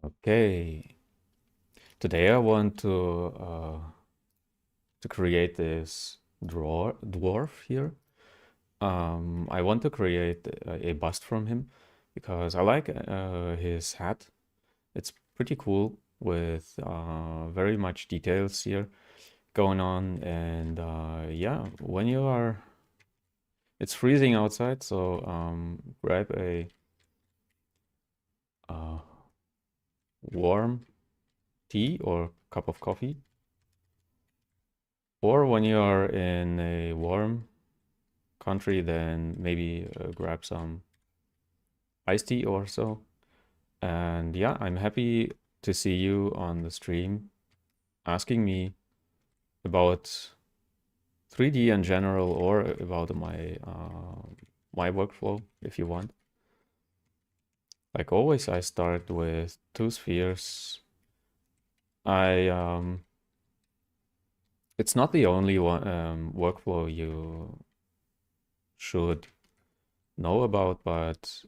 Okay, today I want to create this dwarf here. I want to create a bust from him because I like his hat. It's pretty cool with very much details here going on. And yeah, when you are, it's freezing outside, so grab a uh, warm tea or cup of coffee. Or when you are in a warm country, then maybe grab some iced tea or so. And yeah, I'm happy to see you on the stream asking me about 3D in general or about my workflow if you want. Like always, I start with two spheres. I It's not the only one workflow you should know about, but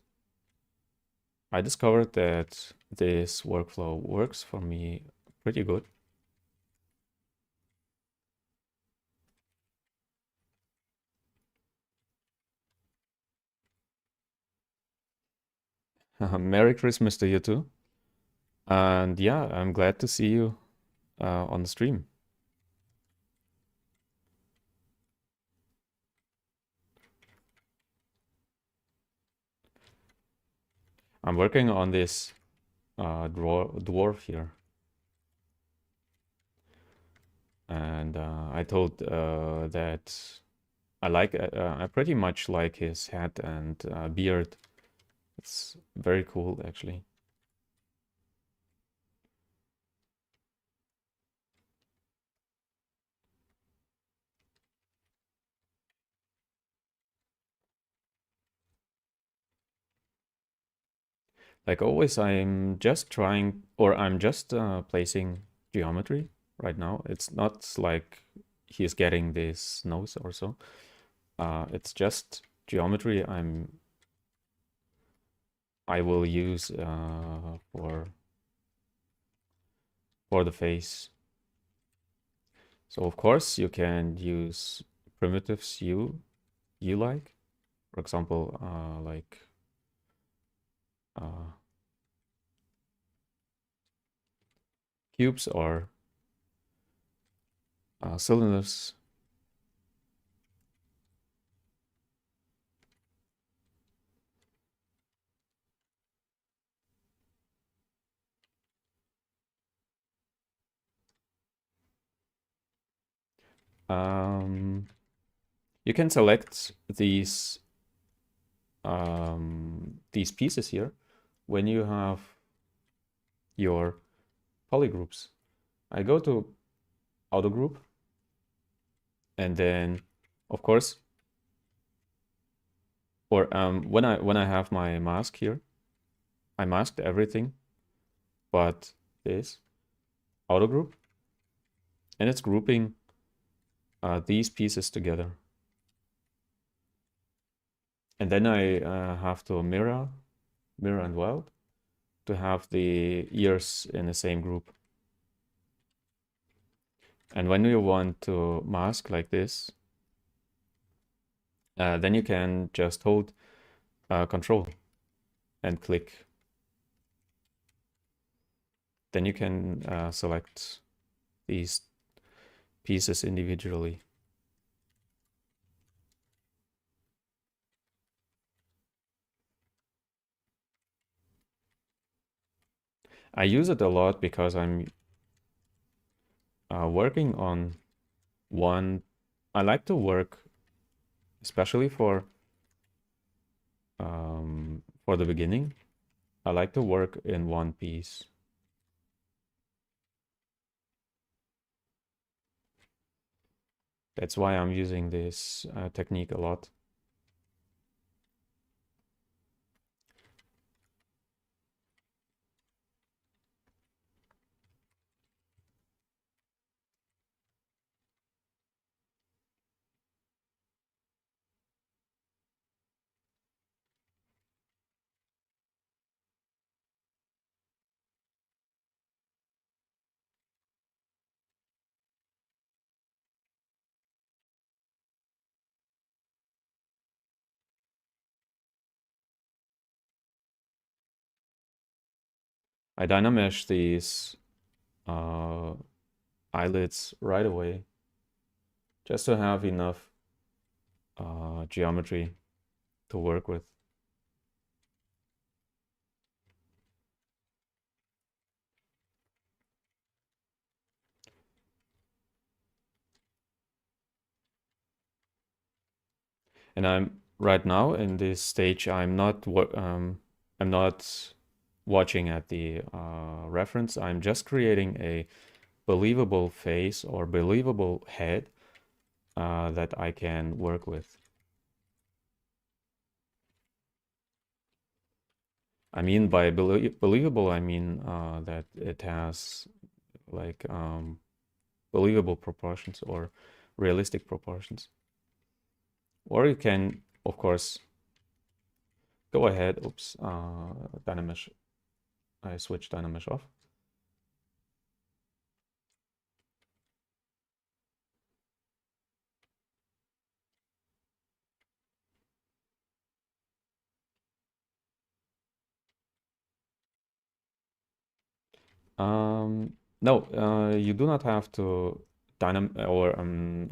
I discovered that this workflow works for me pretty good. Merry Christmas to you too. And yeah, I'm glad to see you on the stream. I'm working on this dwarf here. And I told that I pretty much like his hat and beard. It's very cool, actually. Like always, I'm just placing geometry right now. It's not like he's getting this nose or so. It's just geometry I will use for the face. So of course you can use primitives you like. For example, like uh, cubes or cylinders. Um, you can select these pieces here when you have your polygroups. I go to auto group and then of course or when I have my mask here, I masked everything but this auto group and it's grouping these pieces together. And then I have to mirror and weld to have the ears in the same group. And when you want to mask like this, then you can just hold Control and click. Then you can select these pieces individually. I use it a lot because I'm working on one. I like to work, especially for the beginning. I like to work in one piece. That's why I'm using this technique a lot. I dynamesh these eyelids right away, just to have enough geometry to work with. And I'm right now in this stage. I'm not watching at the reference. I'm just creating a believable face or believable head that I can work with. I mean by believable, I mean that it has like believable proportions or realistic proportions. Or you can, of course, go ahead. Oops, Dynamesh. I switched Dynamesh off. No, you do not have to dynam or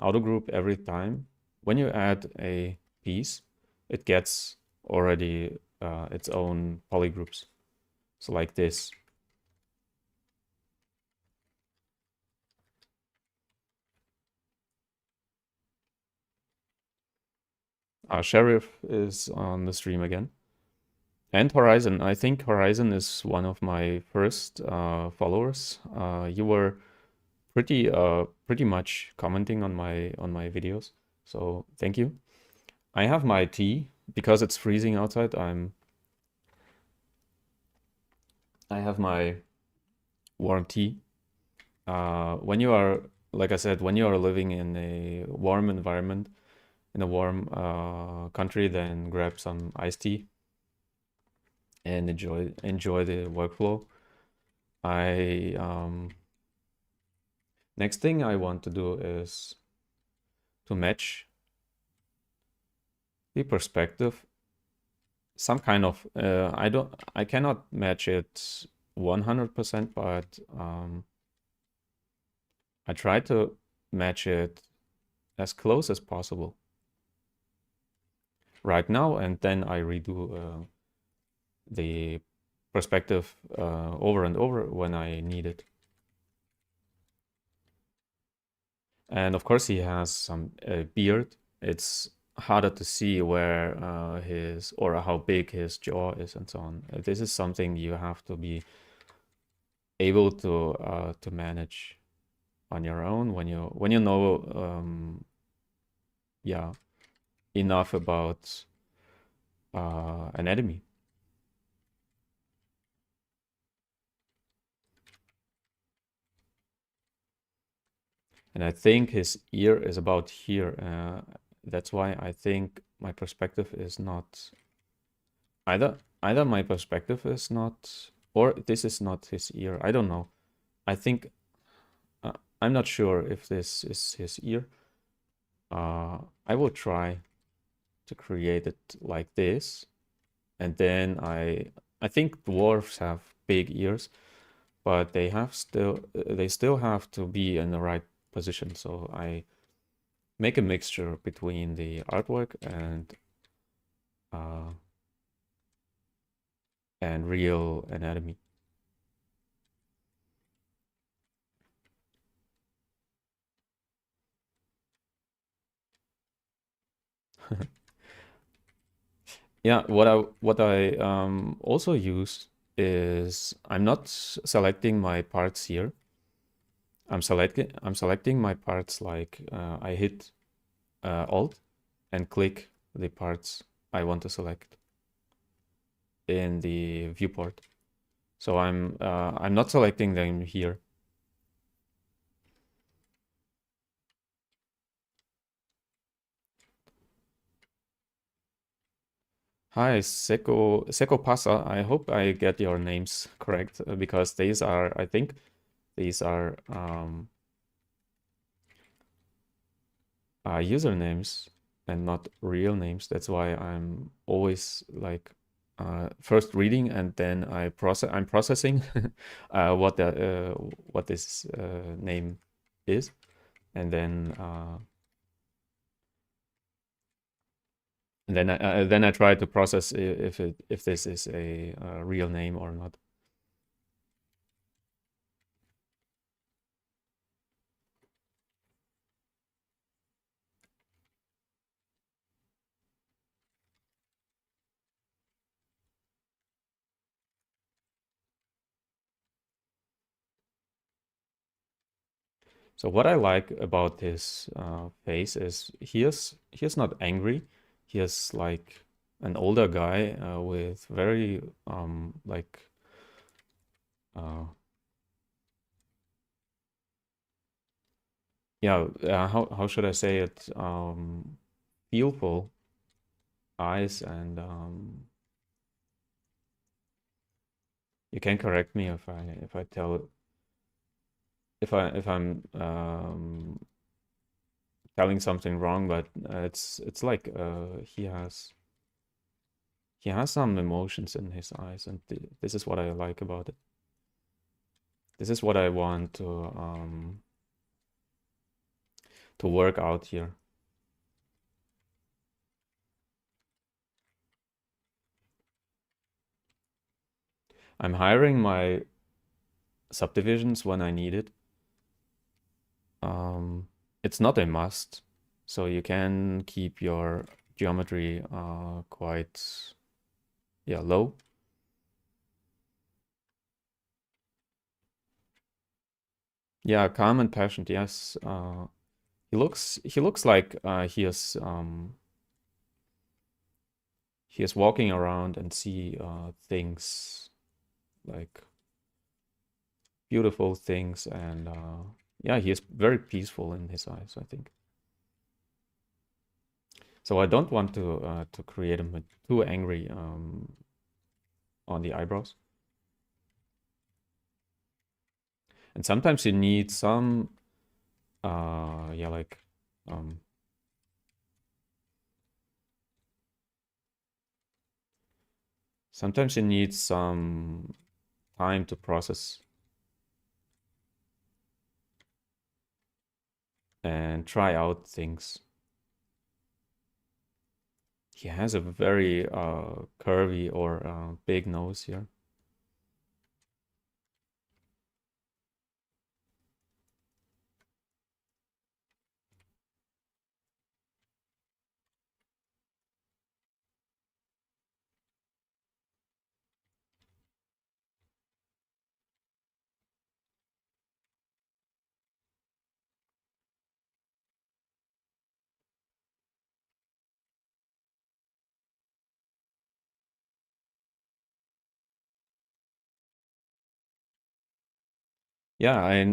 auto group every time. When you add a piece, it gets already its own polygroups. So like this. Sheriff is on the stream again. And Horizon. I think Horizon is one of my first followers. You were pretty much commenting on my videos. So thank you. I have my tea because it's freezing outside. I have my warm tea. When you are, like I said, when you are living in a warm environment, in a warm country, then grab some iced tea and enjoy the workflow. Next thing I want to do is to match the perspective. Some kind of I cannot match it 100%, but I try to match it as close as possible right now, and then I redo the perspective over and over when I need it. And of course, he has some beard. It's harder to see where his or how big his jaw is and so on. This is something you have to be able to manage on your own when you know yeah, enough about anatomy. And I think his ear is about here. That's why I think my perspective is not either my perspective is not, or this is not his ear. I don't know. I think I'm not sure if this is his ear. I will try to create it like this, and then I think dwarfs have big ears, but they still have to be in the right position. So I make a mixture between the artwork and real anatomy. Yeah, what I also use is I'm not selecting my parts here. I'm selecting my parts like I hit Alt and click the parts I want to select in the viewport. So I'm not selecting them here. Hi, Seko Pasa. I hope I get your names correct because these are, I think, these are usernames and not real names. That's why I'm always like first reading, and then I'm processing what this name is, and then I try to process if this is a real name or not. So what I like about his face is he is not angry. He is like an older guy with very like uh, yeah, how should I say it, feelful eyes, and you can correct me if I tell if I'm telling something wrong, but it's like he has some emotions in his eyes, and this is what I like about it. This is what I want to work out here. I'm hiring my subdivisions when I need it. It's not a must, so you can keep your geometry quite low. Yeah, calm and patient. Yes, he looks like he is walking around and see things like beautiful things, and yeah, he is very peaceful in his eyes, I think. So I don't want to create him too angry on the eyebrows. And sometimes you need some yeah, like sometimes you need some time to process and try out things. He has a very curvy or big nose here. Yeah, I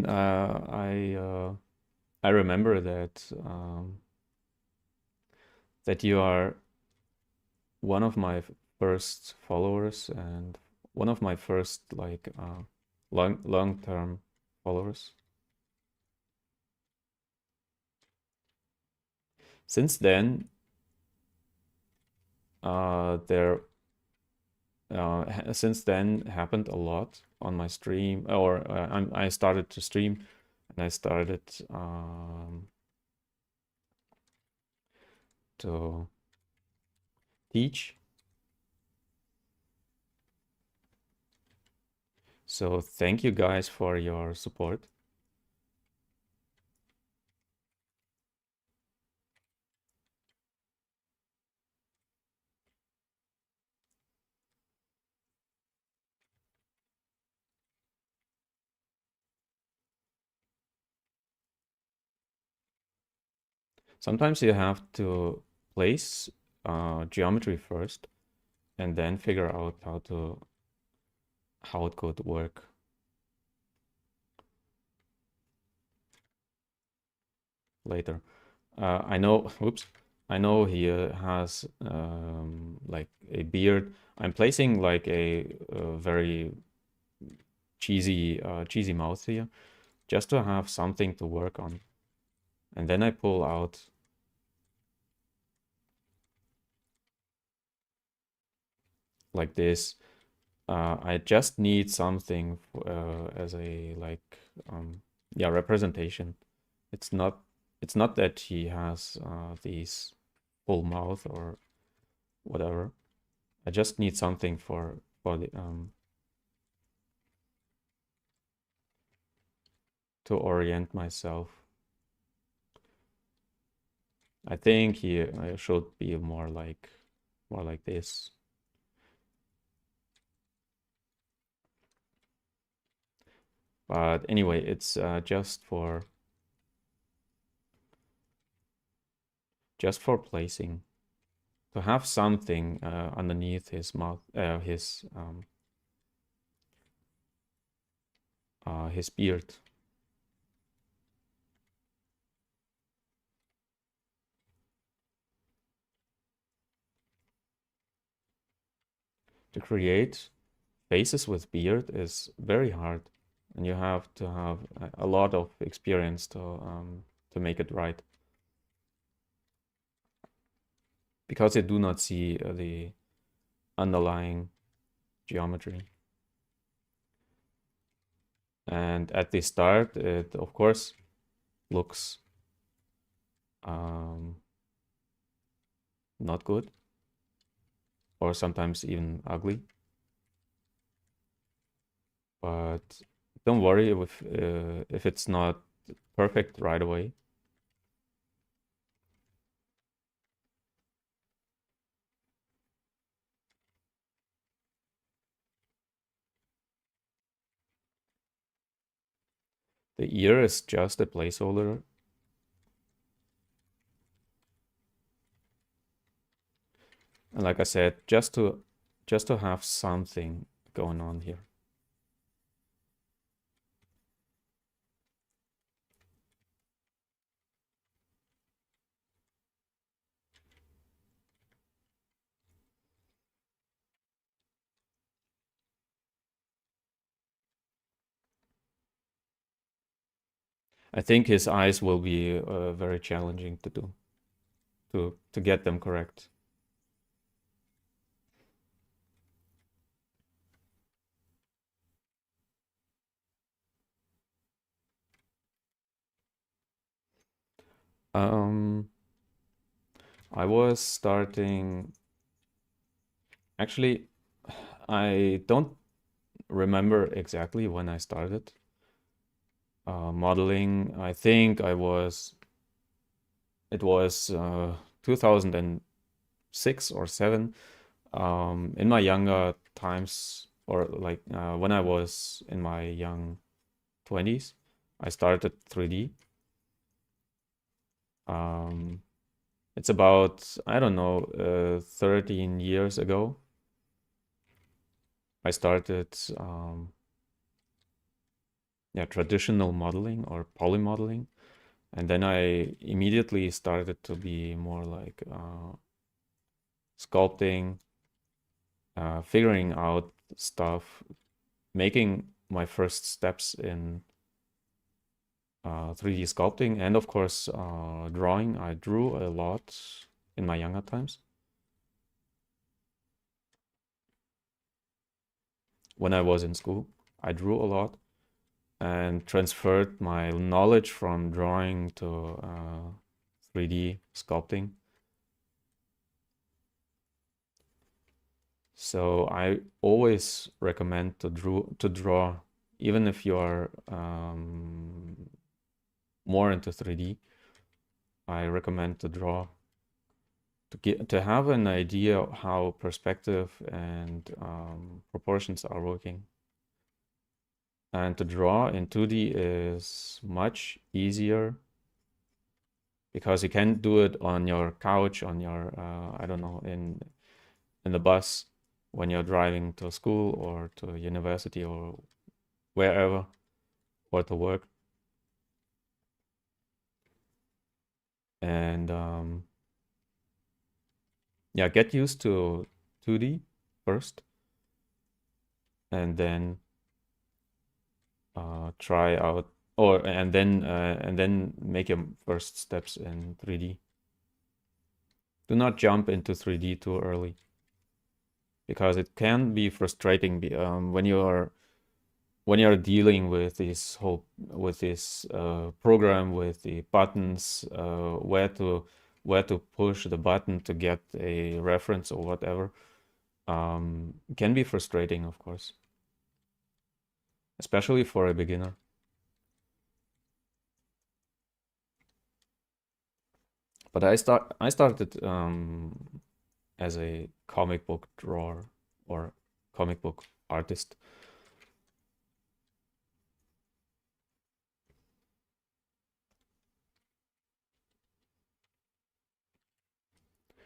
remember that you are one of my first followers and one of my first like long-term followers. Since then, there since then happened a lot on my stream, or I started to stream, and I started to teach. So thank you guys for your support. Sometimes you have to place geometry first and then figure out how it could work later. I know, whoops, I know he has like a beard. I'm placing like a very cheesy mouth here, just to have something to work on. And then I pull out like this. I just need something as a like yeah, representation. It's not that he has these full mouth or whatever. I just need something for the to orient myself. I think he should be more like this. But anyway, it's just for placing, to have something underneath his mouth, his beard. To create faces with beard is very hard, and you have to have a lot of experience to make it right, because you do not see the underlying geometry. And at the start, it of course looks not good, or sometimes even ugly. But don't worry if it's not perfect right away. The ear is just a placeholder. And like I said, just to have something going on here. I think his eyes will be very challenging to do, to get them correct. I was starting. Actually, I don't remember exactly when I started modeling. I think it was 2006 or 7. In my younger times, or like when I was in my young 20s, I started 3D. It's about, I don't know, 13 years ago. I started yeah, traditional modeling or polymodeling. And then I immediately started to be more like sculpting, figuring out stuff, making my first steps in 3D sculpting, and of course drawing. I drew a lot in my younger times. When I was in school, I drew a lot and transferred my knowledge from drawing to 3D sculpting. So I always recommend to draw, even if you are more into 3D. I recommend to draw to have an idea of how perspective and proportions are working. And to draw in 2D is much easier because you can do it on your couch, on your I don't know, in the bus when you're driving to school or to university or wherever, or to work. And yeah, get used to 2D first, and then try out, or and then make your first steps in 3D. Do not jump into 3D too early. because it can be frustrating when you're dealing with this program with the buttons, where to push the button to get a reference or whatever. Can be frustrating, of course, especially for a beginner. But I started as a comic book drawer or comic book artist.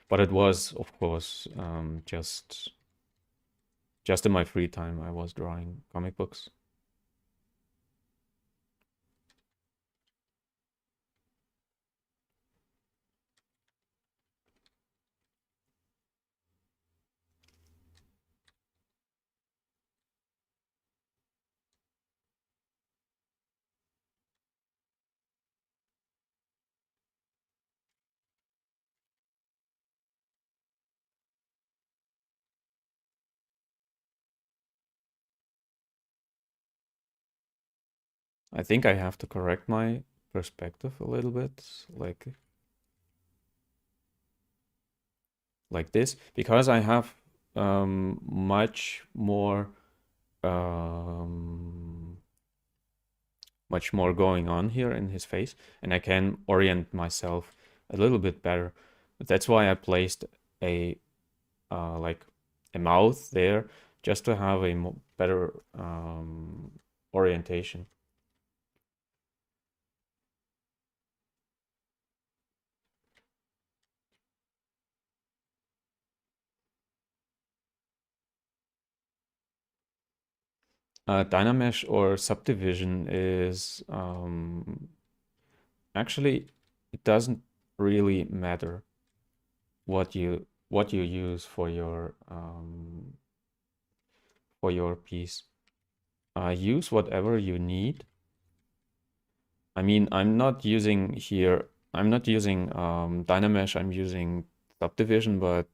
But it was, of course, just in my free time I was drawing comic books. I think I have to correct my perspective a little bit, like this, because I have much more um, going on here in his face, and I can orient myself a little bit better. That's why I placed a like a mouth there, just to have a better orientation. Dynamesh or subdivision is actually, it doesn't really matter what you use for your piece. Use whatever you need. I mean, I'm not using Dynamesh. I'm using subdivision, but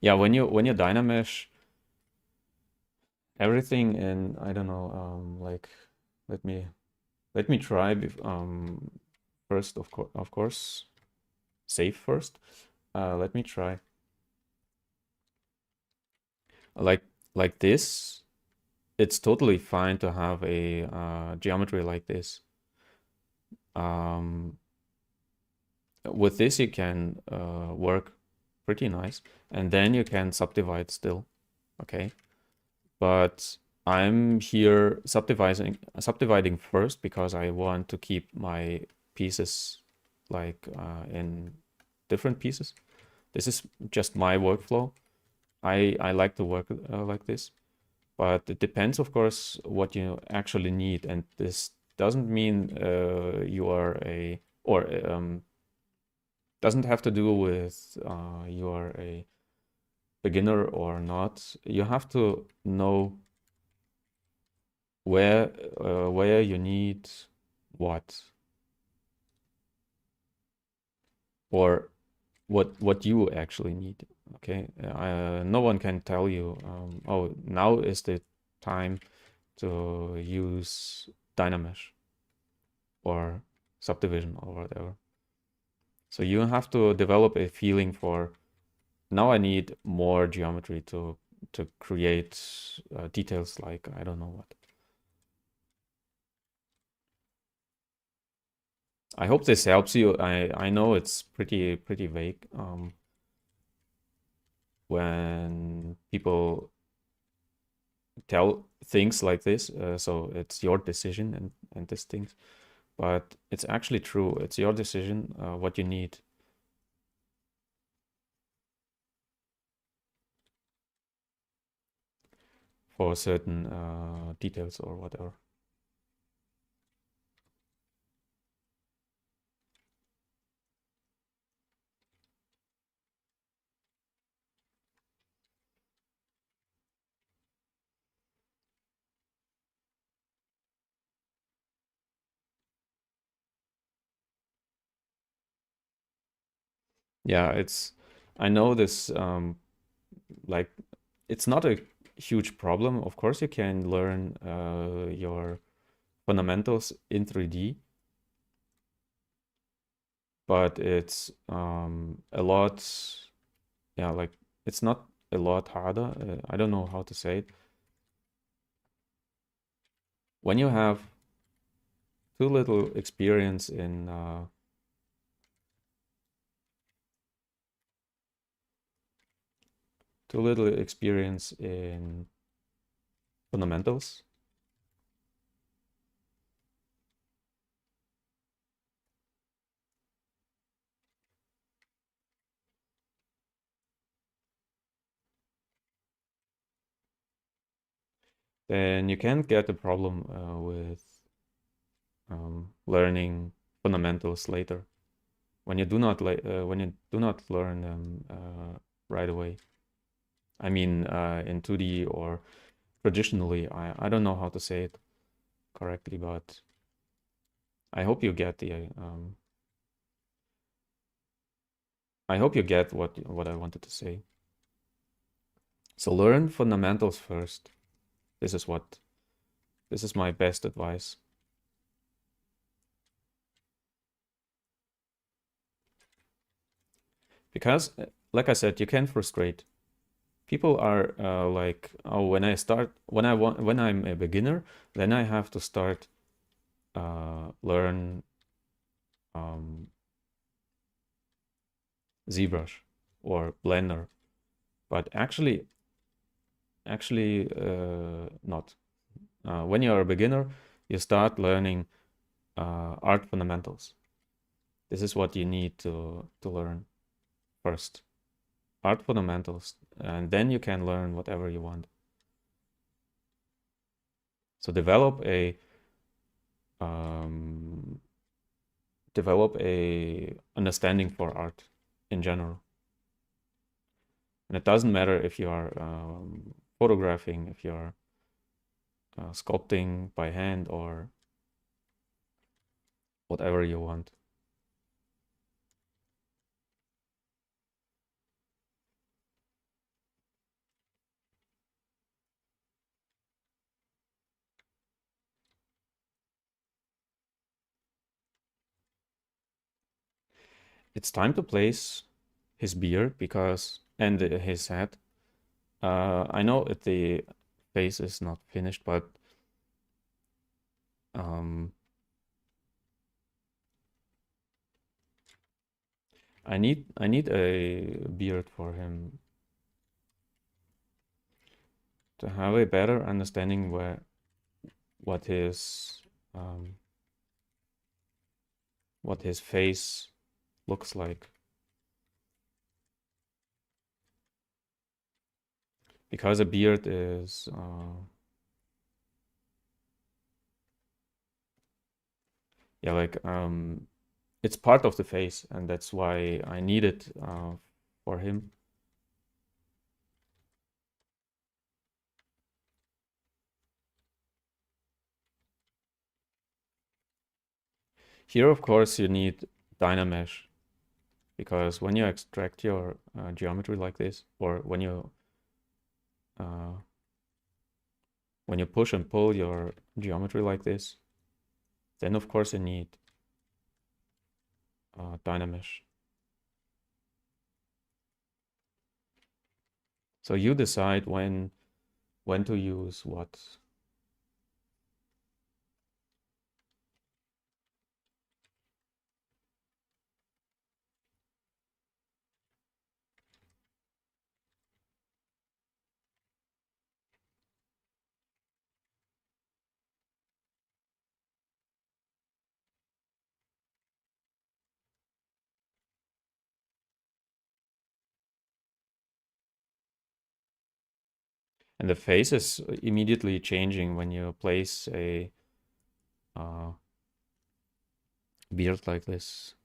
yeah, when you Dynamesh everything, and I don't know, like let me try first, of course, save first. Let me try like this. It's totally fine to have a geometry like this. Um, with this, you can work pretty nice, and then you can subdivide still. Okay, but I'm here subdividing first because I want to keep my pieces like in different pieces. This is just my workflow. I like to work like this, but it depends, of course, what you actually need. And this doesn't mean you are a, or doesn't have to do with you are a beginner or not. You have to know where you need what, or what you actually need. Okay, no one can tell you, oh, now is the time to use Dynamesh or subdivision or whatever. So you have to develop a feeling for, now I need more geometry to create details like I don't know what. I hope this helps you. I know it's pretty vague when people tell things like this. So it's your decision and these things, but it's actually true. It's your decision what you need for certain details or whatever. Yeah, I know this like it's not a huge problem. Of course, you can learn your fundamentals in 3D, but it's a lot, yeah, like it's not a lot harder. I don't know how to say it. When you have too little experience in fundamentals, then you can't get a problem with learning fundamentals later when you do not learn them right away. I mean, in 2D or traditionally, I don't know how to say it correctly, but I hope you get the I hope you get what I wanted to say. So learn fundamentals first. This is my best advice. Because, like I said, you can frustrate. People are like, oh, when I'm a beginner, then I have to start learn ZBrush or Blender, but actually not. When you're a beginner, you start learning art fundamentals. This is what you need to learn first. Art fundamentals, and then you can learn whatever you want. So um, develop a understanding for art in general. And it doesn't matter if you are photographing, if you are sculpting by hand or whatever you want. It's time to place his beard and his head. I know that the face is not finished, but um, I need a beard for him to have a better understanding what his um, what his face looks like. Because a beard is yeah, like it's part of the face, and that's why I need it for him. Here, of course, you need Dynamesh, because when you extract your geometry like this, or uh, when you push and pull your geometry like this, then of course you need Dynamesh. So you decide when to use what. And the face is immediately changing when you place a uh, beard like this.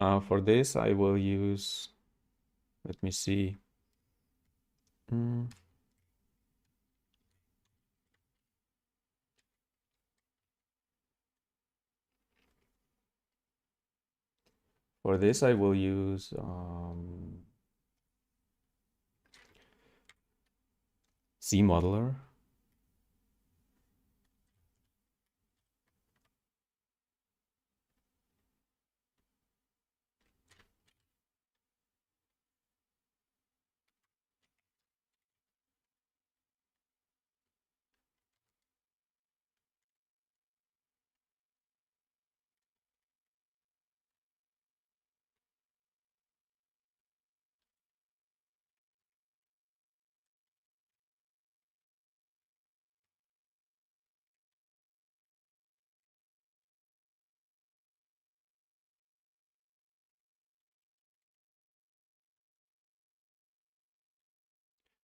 For this, I will use, let me see. For this, I will use ZModeler.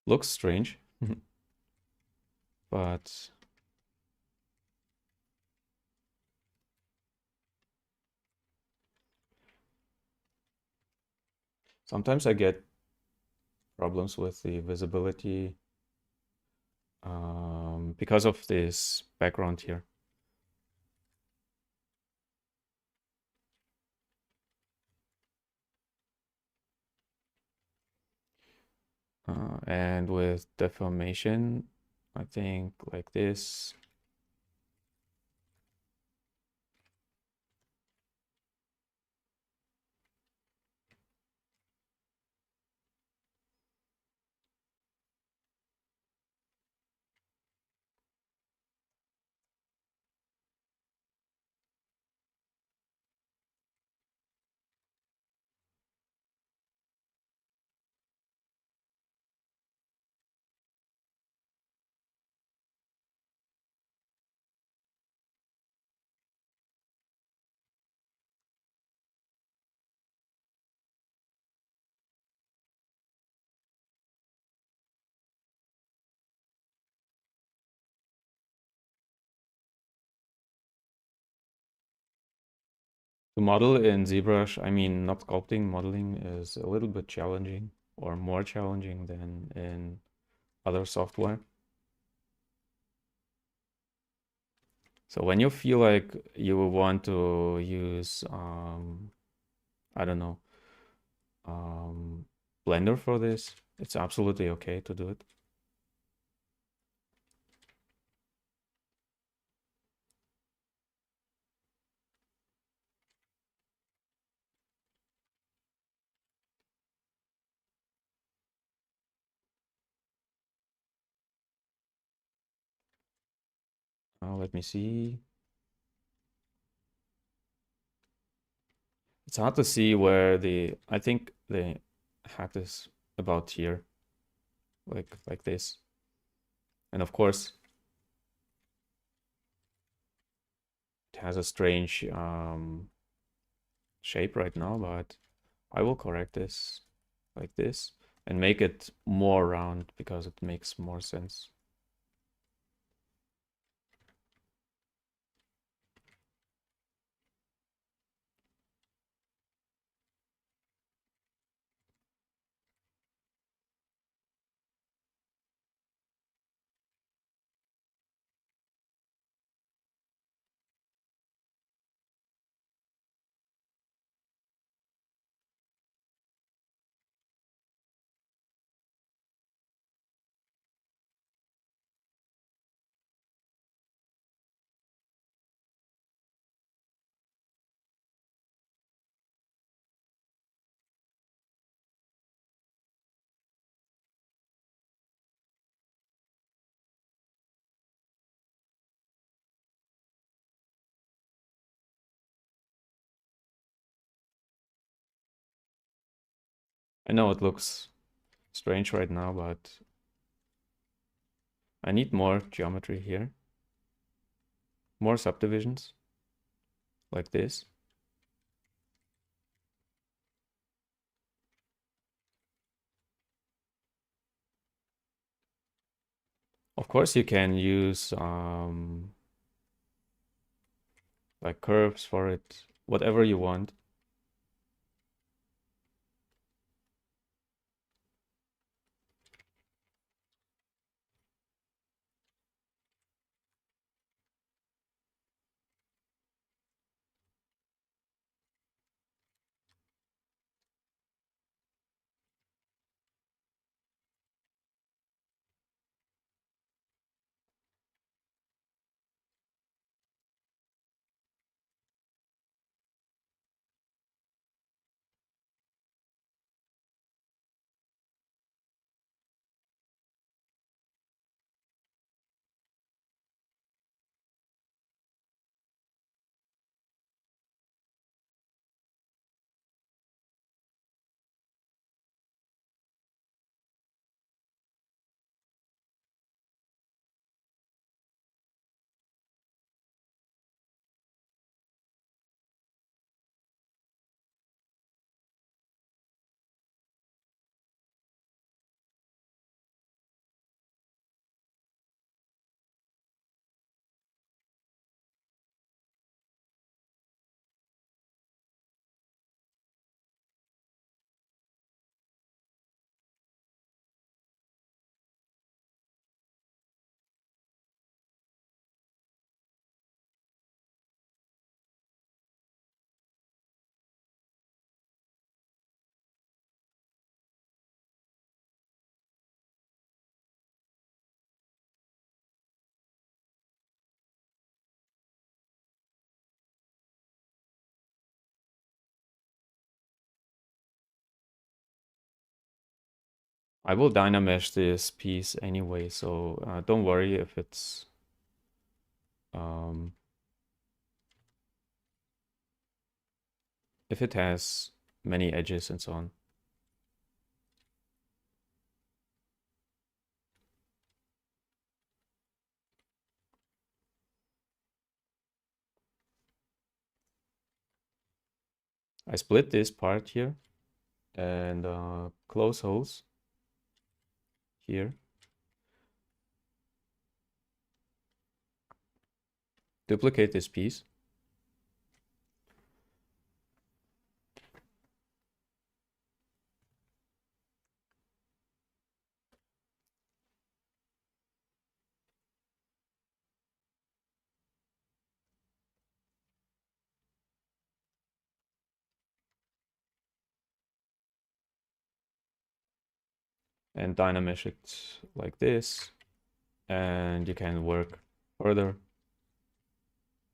Looks strange, but sometimes I get problems with the visibility because of this background here. And with deformation, I think like this. To model in ZBrush, I mean, not sculpting, modeling is a little bit challenging or more challenging than in other software. So when you feel like you want to use, I don't know, Blender for this, it's absolutely okay to do it. Let me see. It's hard to see where I think the hat is about here, like this. And of course, it has a strange shape right now, but I will correct this like this and make it more round because it makes more sense. I know it looks strange right now, but I need more geometry here. More subdivisions like this. Of course, you can use like curves for it, whatever you want. I will dynamesh this piece anyway, so don't worry if it's um, if it has many edges and so on. I split this part here and close holes here. Duplicate this piece. And dynamesh it like this, and you can work further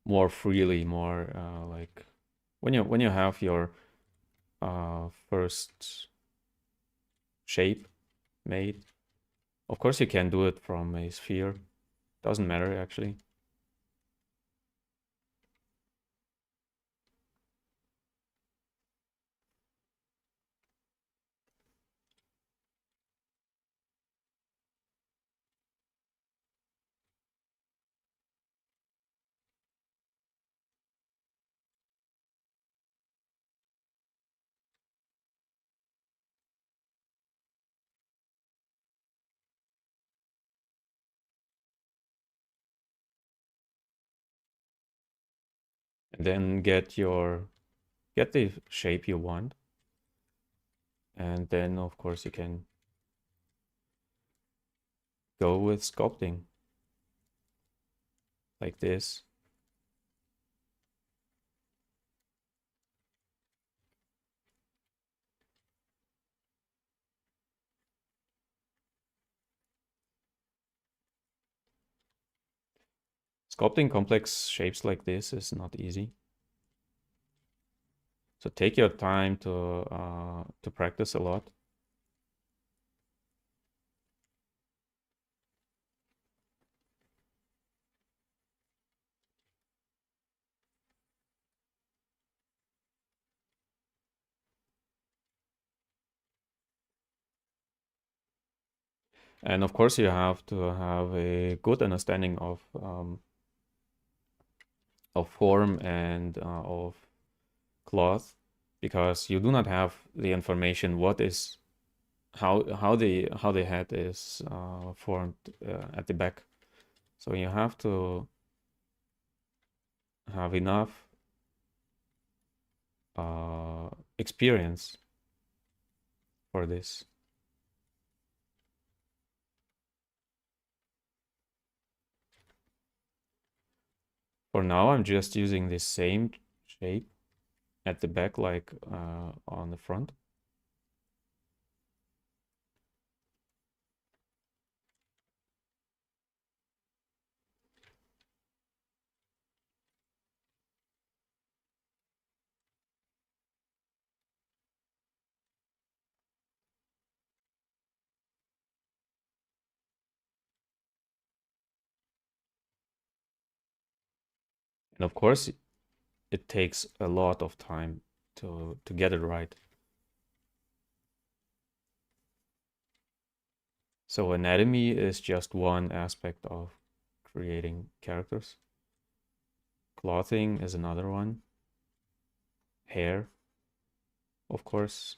more freely, more like when you have your first shape made. Of course, you can do it from a sphere. Doesn't matter actually. And then get the shape you want. And then of course you can go with sculpting like this. Sculpting complex shapes like this is not easy. So take your time to practice a lot. And of course, you have to have a good understanding of form and of cloth, because you do not have the information what is how the head is formed at the back. So you have to have enough experience for this. For now, I'm just using the same shape at the back like on the front. And of course, it takes a lot of time to get it right. So anatomy is just one aspect of creating characters. Clothing is another one. Hair, of course.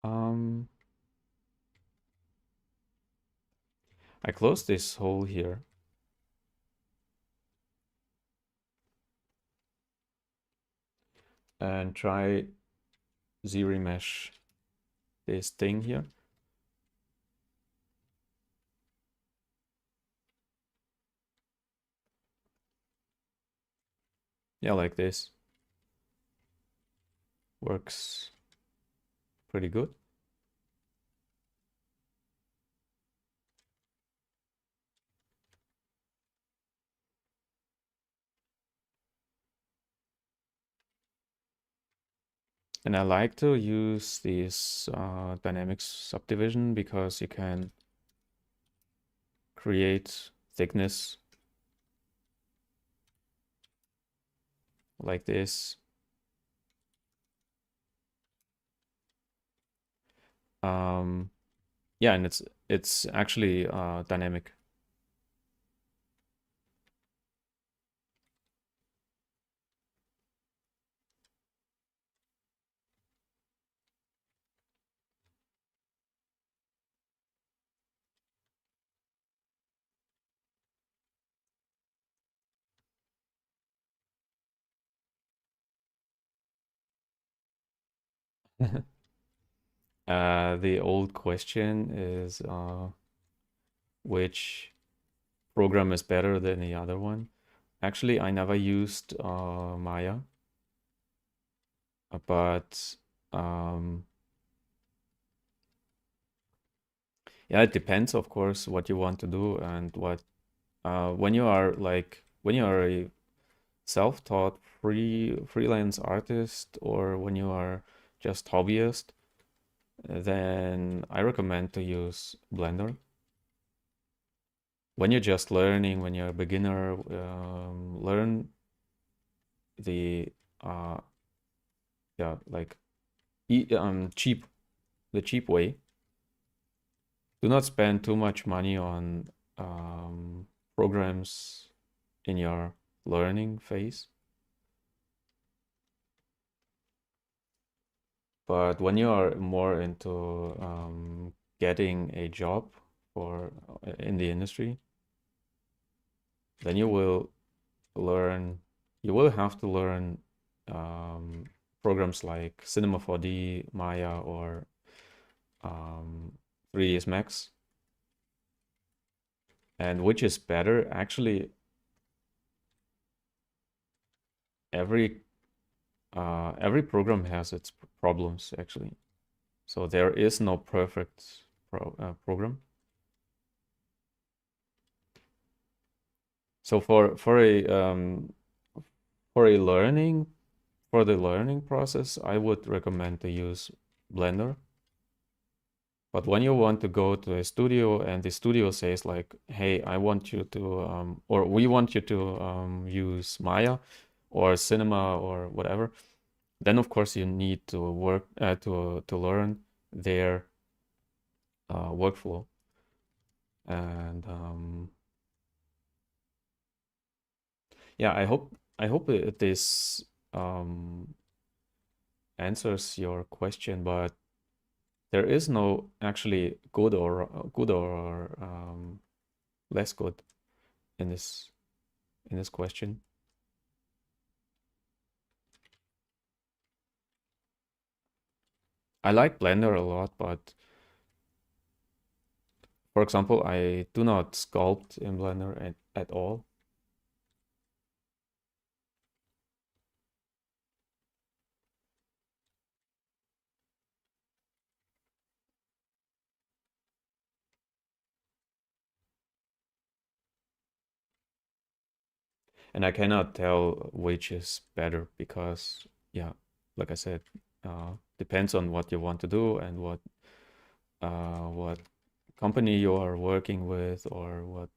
Um, I close this hole here. And try ZRemesh this thing here. Yeah, like this. Works pretty good. And I like to use this dynamic subdivision because you can create thickness like this. Yeah, and it's actually dynamic. The old question is which program is better than the other one. Actually, I never used Maya, but yeah, it depends, of course, what you want to do and what when you are when you are a self-taught freelance artist or when you are just hobbyist, then I recommend to use Blender. When you're just learning, when you're a beginner, learn the uh, yeah, like cheap, the cheap way. Do not spend too much money on programs in your learning phase. But when you are more into getting a job for in the industry, then you will have to learn um, programs like Cinema 4D, Maya, or 3ds Max. And which is better? Actually, every every program has its problems actually. So there is no perfect program. So for a learning for the learning process, I would recommend to use Blender. But when you want to go to a studio and the studio says like, "Hey, I want you to or we want you to use Maya or Cinema or whatever," then of course you need to work to learn their workflow. And yeah, I hope this um, answers your question, but there is no actually good or less good in this question. I like Blender a lot, but for example, I do not sculpt in Blender at all. And I cannot tell which is better because, yeah, like I said, depends on what you want to do and what company you are working with or what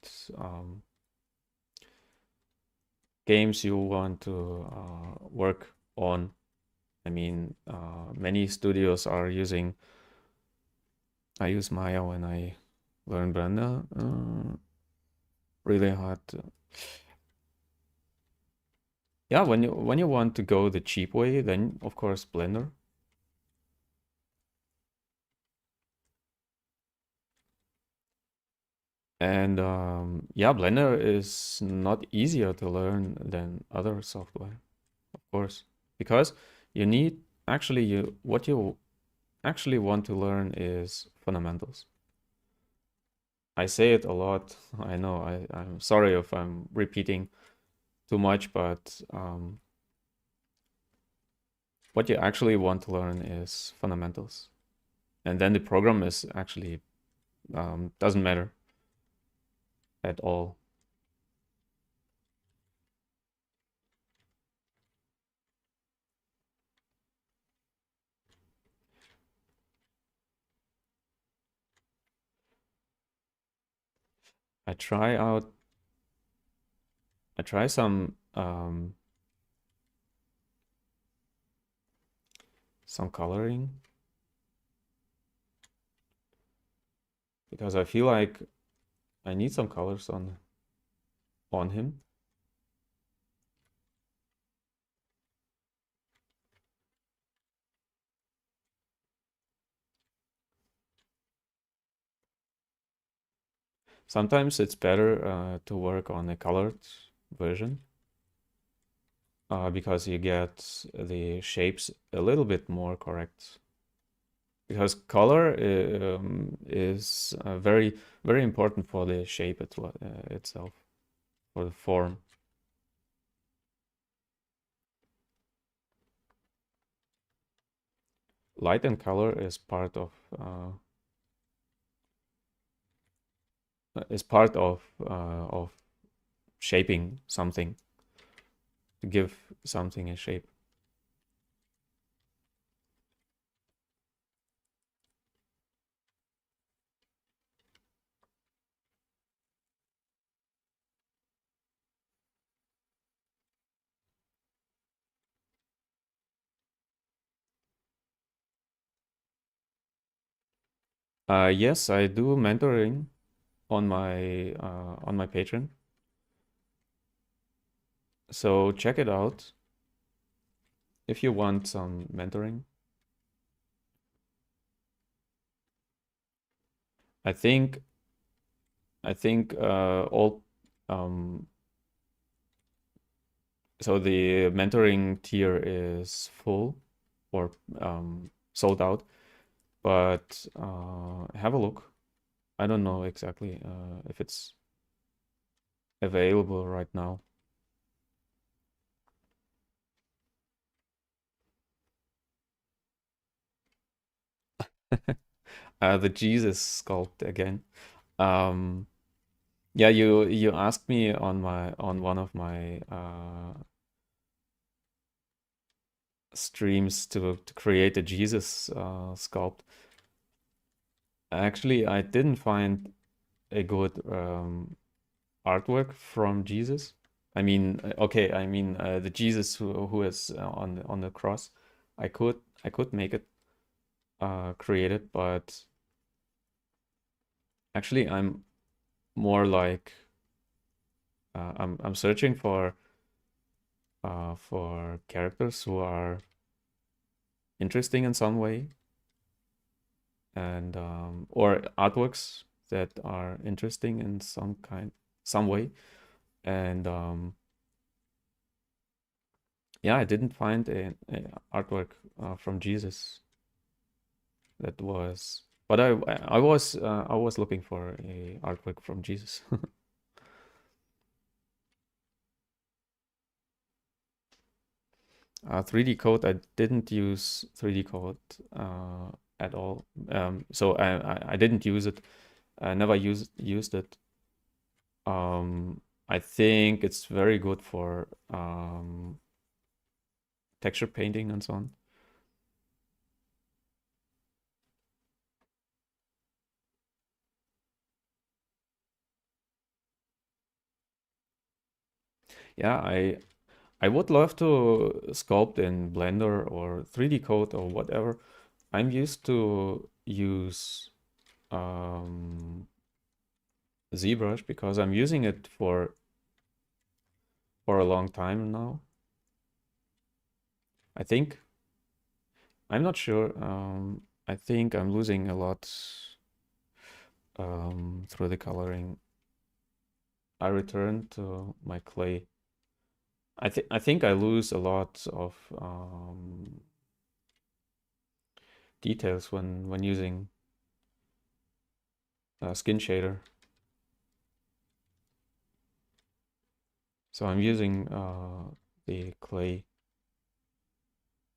games you want to work on. I mean, many studios are using. I use Maya when I learn Blender. Really hard. Yeah, when you want to go the cheap way, then of course Blender. And yeah, Blender is not easier to learn than other software, of course, because you need actually what you actually want to learn is fundamentals. I say it a lot. I know I'm sorry if I'm repeating too much, but what you actually want to learn is fundamentals. And then the program is actually doesn't matter at all. I try out, I try some coloring because I feel like I need some colors on him. Sometimes it's better to work on a colored version because you get the shapes a little bit more correct. Because color is very, very important for the shape itself, for the form. Light and color is part of shaping something, to give something a shape. Yes, I do mentoring on my Patreon. So check it out if you want some mentoring. I think all so the mentoring tier is full or sold out, but have a look. I don't know exactly if it's available right now. The Jesus sculpt again. Um, yeah, you asked me on one of my streams to create a Jesus sculpt. Actually, I didn't find a good artwork from Jesus. I mean, okay, I mean the Jesus who is on the cross. I could make it create it, but actually I'm more like I'm searching for characters who are interesting in some way and or artworks that are interesting in some way and yeah, I didn't find a artwork from Jesus that was, but I was looking for a artwork from Jesus. 3D code, I didn't use 3D code at all. So I didn't use it. I never used it. I think it's very good for texture painting and so on. Yeah, I would love to sculpt in Blender or 3D code or whatever. I'm used to use ZBrush because I'm using it for a long time now. I think I'm not sure. I think I'm losing a lot through the coloring. I return to my clay. I think I lose a lot of details when using skin shader. So I'm using the clay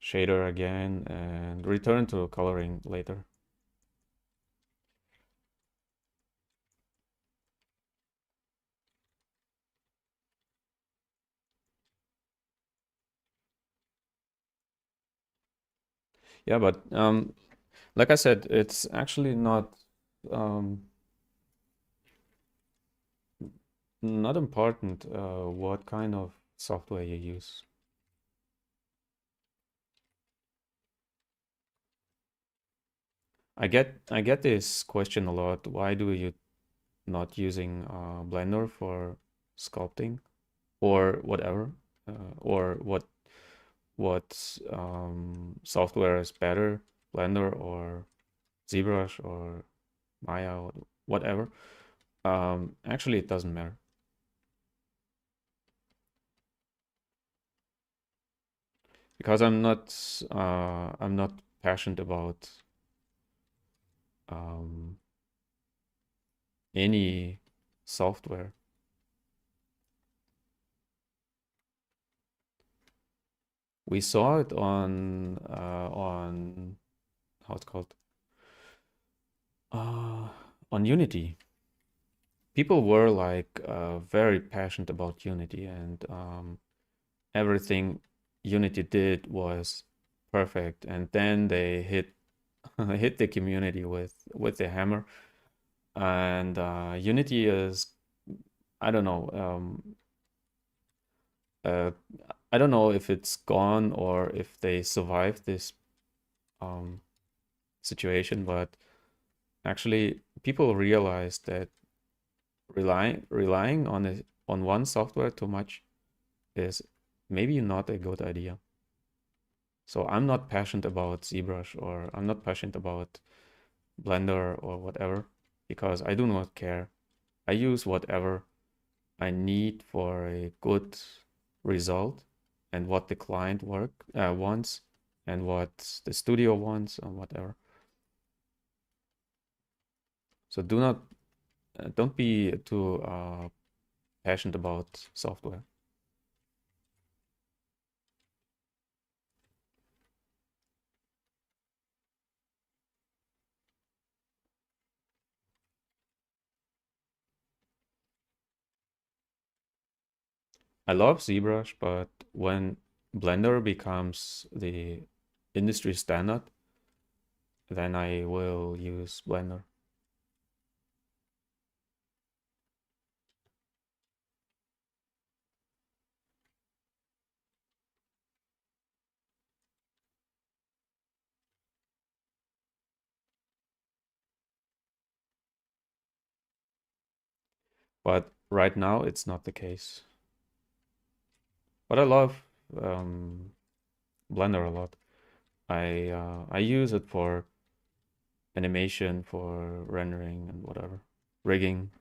shader again and return to coloring later. Yeah, but like I said, it's actually um, not important what kind of software you use. I get this question a lot. Why do you not using Blender for sculpting or whatever, or what software is better, Blender or ZBrush or Maya or whatever? Actually, it doesn't matter because I'm not passionate about um, any software. We saw it on how it's called uh, on Unity. People were like very passionate about Unity, and everything Unity did was perfect. And then they hit hit the community with the hammer. And Unity is, I don't know, uh, I don't know if it's gone or if they survived this um, situation, but actually people realized that relying on one software too much is maybe not a good idea. So I'm not passionate about ZBrush or I'm not passionate about Blender or whatever because I do not care. I use whatever I need for a good result and what the client wants and what the studio wants or whatever. So don't be too passionate about software. I love ZBrush, but when Blender becomes the industry standard, then I will use Blender. But right now, it's not the case. But I love um, Blender a lot. I use it for animation, for rendering and whatever, rigging.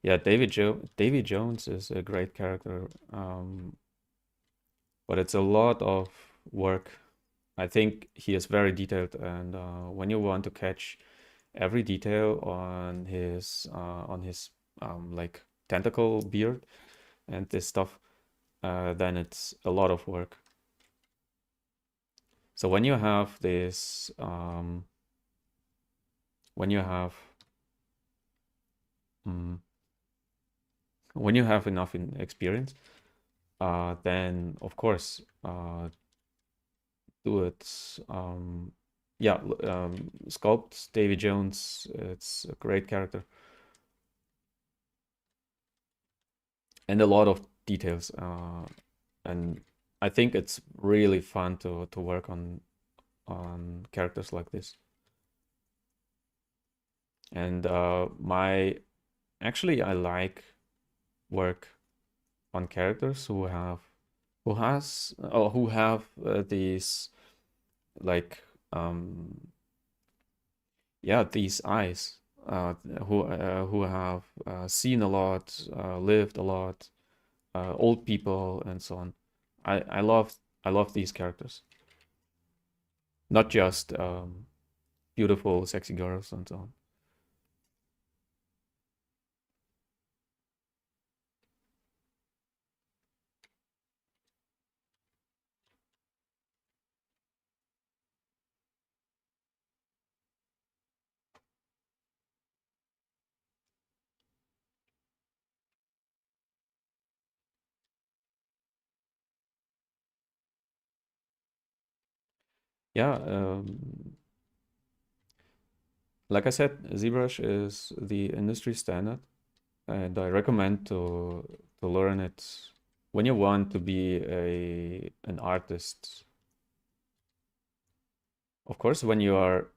Yeah, Davy Jones is a great character, but it's a lot of work. I think he is very detailed, and when you want to catch every detail on his like tentacle beard and this stuff, then it's a lot of work. So when you have this, when you have mm, when you have enough experience, then of course do it. Yeah, sculpt Davy Jones. It's a great character and a lot of details. And I think it's really fun to work on characters like this. And my actually I like work on characters who have who has or who have these like yeah, these eyes, who have seen a lot, lived a lot, old people and so on. I love these characters, not just beautiful, sexy girls and so on. Yeah, like I said, ZBrush is the industry standard, and I recommend to learn it when you want to be an artist. Of course, when you are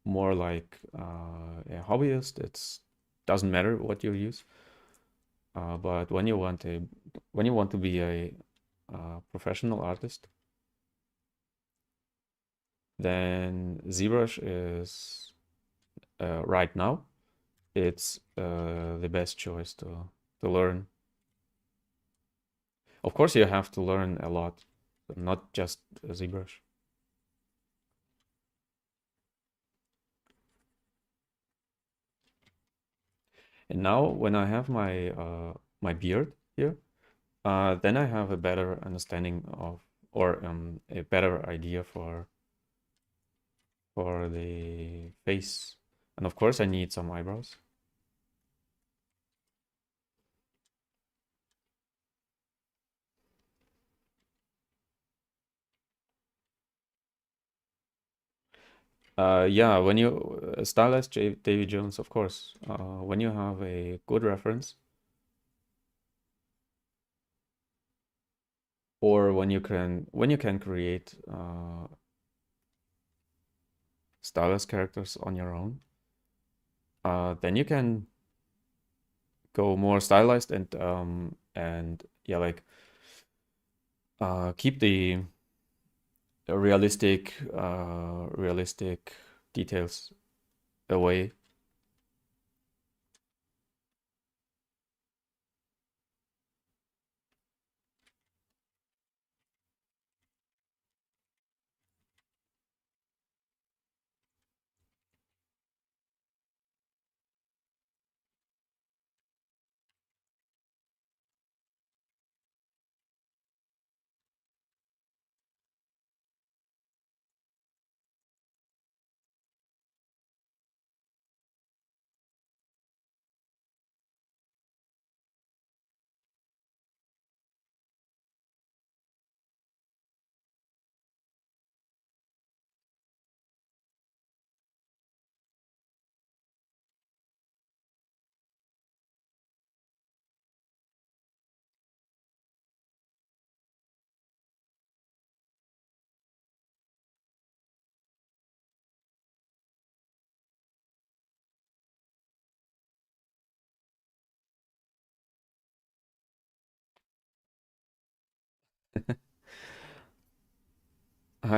more like a hobbyist, it's doesn't matter what you use. But when you want to be a professional artist, then ZBrush is right now it's the best choice to learn. Of course, you have to learn a lot, not just ZBrush. And now, when I have my beard here, then I have a better understanding of, or a better idea for the face. And of course, I need some eyebrows. Yeah, when you stylized Davy Jones, of course, when you have a good reference, or when you can create stylized characters on your own, then you can go more stylized and yeah, like keep the realistic details away.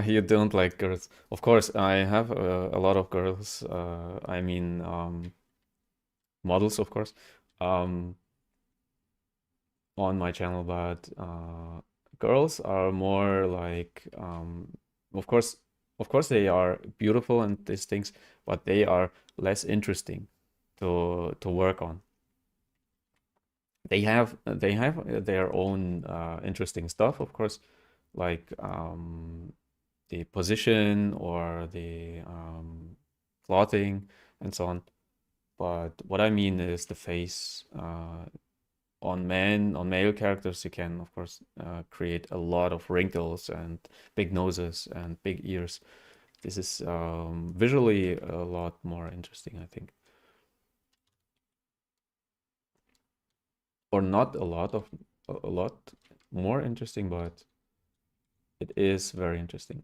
You don't like girls. Of course, I have a lot of girls. I mean, models, of course, um, on my channel, but girls are more like, of course, they are beautiful and these things, but they are less interesting to work on. They have their own interesting stuff, of course, like the position or the clothing and so on. But what I mean is the face. On male characters, you can of course create a lot of wrinkles and big noses and big ears. This is visually a lot more interesting, I think. Or not a lot more interesting, but it is very interesting.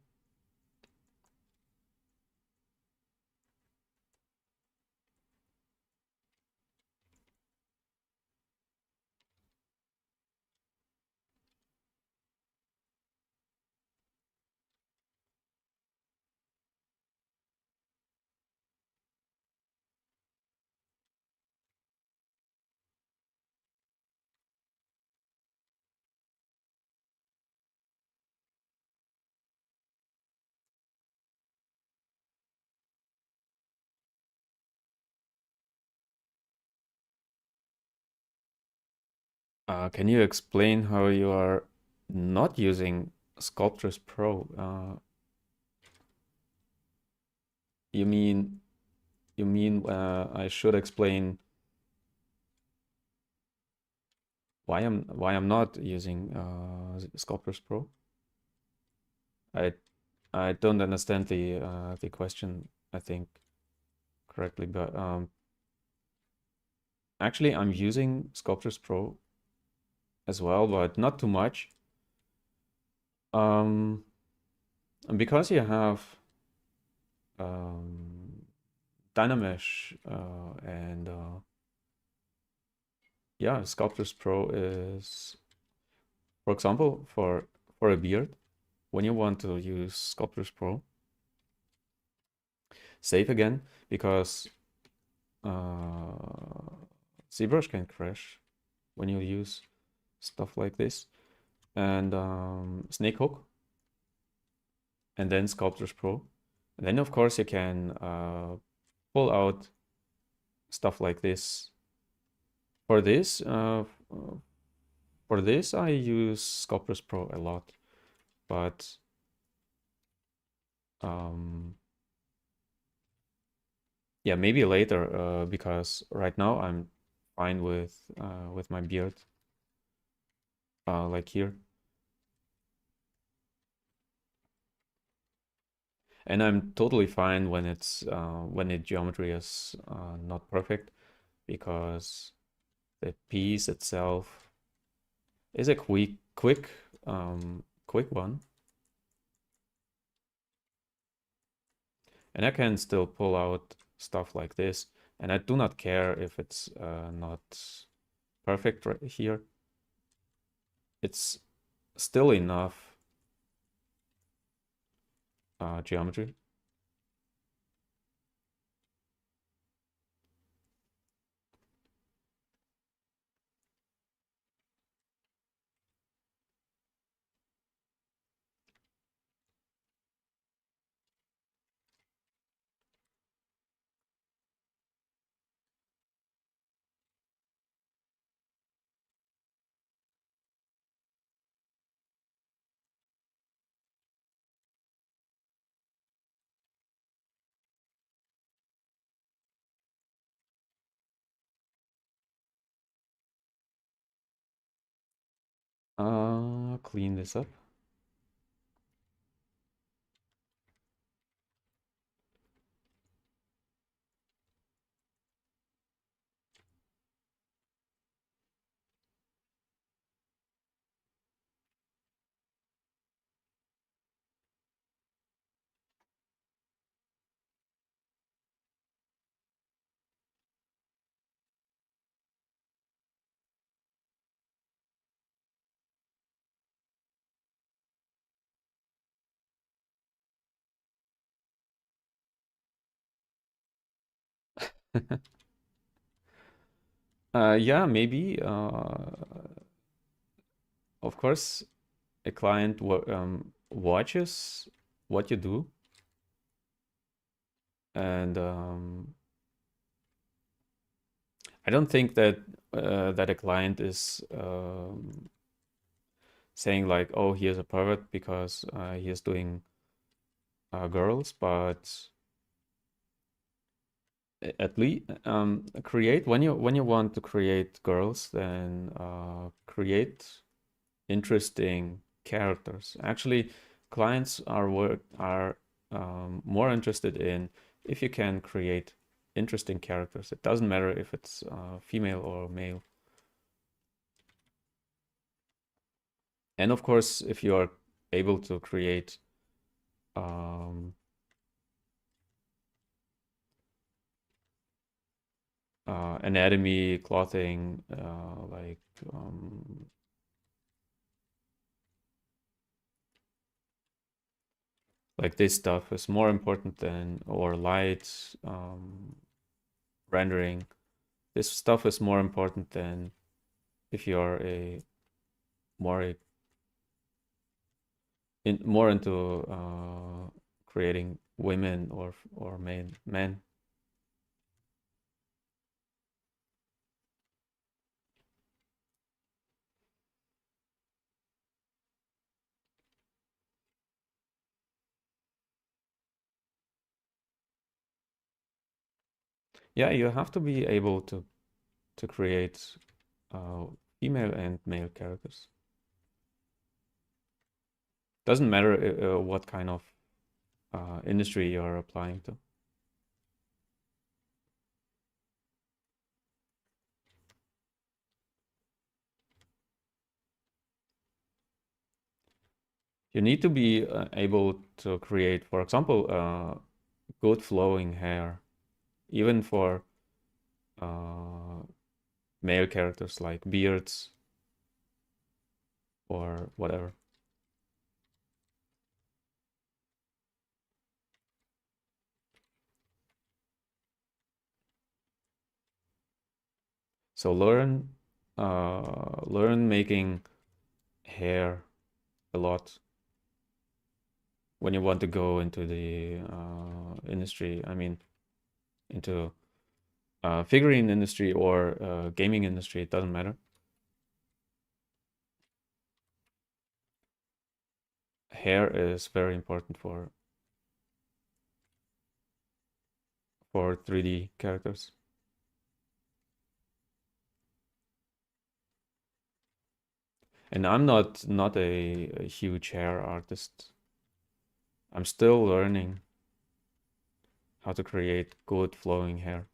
Can you explain how you are not using Sculptris Pro? You mean I should explain why I'm not using Sculptris Pro? I I don't understand the question, I think, correctly, but actually I'm using Sculptris Pro as well, but not too much. Um, because you have um, Dynamesh and yeah, Sculptris Pro is, for example, for a beard, when you want to use Sculptris Pro, save again because ZBrush can crash when you use stuff like this, and Snake Hook, and then Sculptris Pro. And then of course you can pull out stuff like this. For this, I use Sculptris Pro a lot, but yeah, maybe later, because right now I'm fine with my beard, like here. And I'm totally fine when it's when the geometry is not perfect, because the piece itself is a quick one, and I can still pull out stuff like this, and I do not care if it's not perfect right here. It's still enough geometry. Clean this up. Yeah, maybe. Of course, a client watches what you do, and I don't think that that a client is saying like, "Oh, he is a pervert because he is doing girls," but at least create when you want to create girls, then create interesting characters. Actually, clients are more interested in if you can create interesting characters. It doesn't matter if it's female or male. And of course, if you are able to create um, anatomy, clothing, like this stuff is more important than, or light, rendering. This stuff is more important than if you're more more into creating women or men. Yeah, you have to be able to create female and male characters. Doesn't matter what kind of industry you're applying to. You need to be able to create, for example, good flowing hair, even for uh, male characters like beards or whatever. So learn making hair a lot when you want to go into the industry. I mean, into figurine industry or gaming industry. It doesn't matter. Hair is very important for 3D characters. And I'm not a huge hair artist. I'm still learning how to create good flowing hair.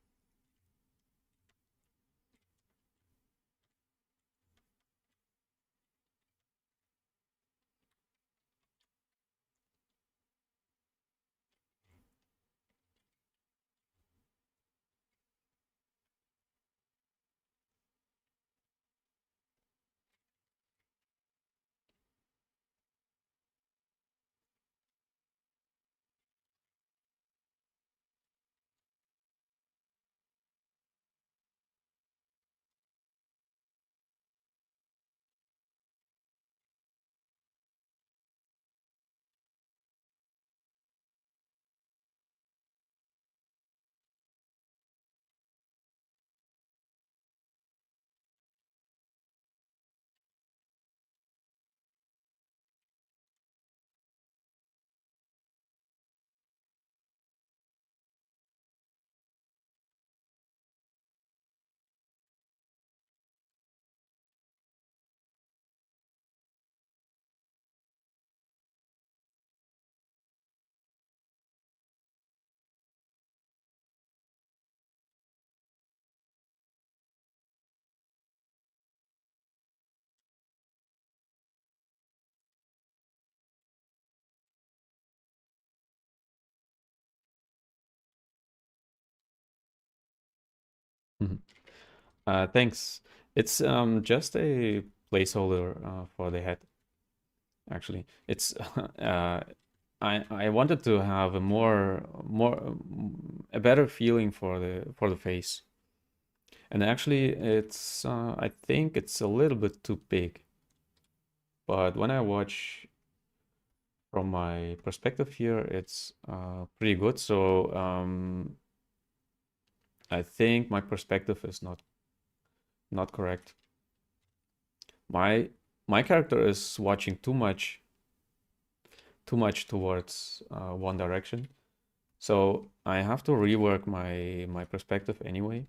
Mhm. Thanks. It's just a placeholder for the head. Actually, it's I wanted to have a better feeling for the face. And actually, it's I think it's a little bit too big. But when I watch from my perspective here, it's pretty good. So I think my perspective is not correct. My my character is watching too much towards one direction. So I have to rework my perspective anyway.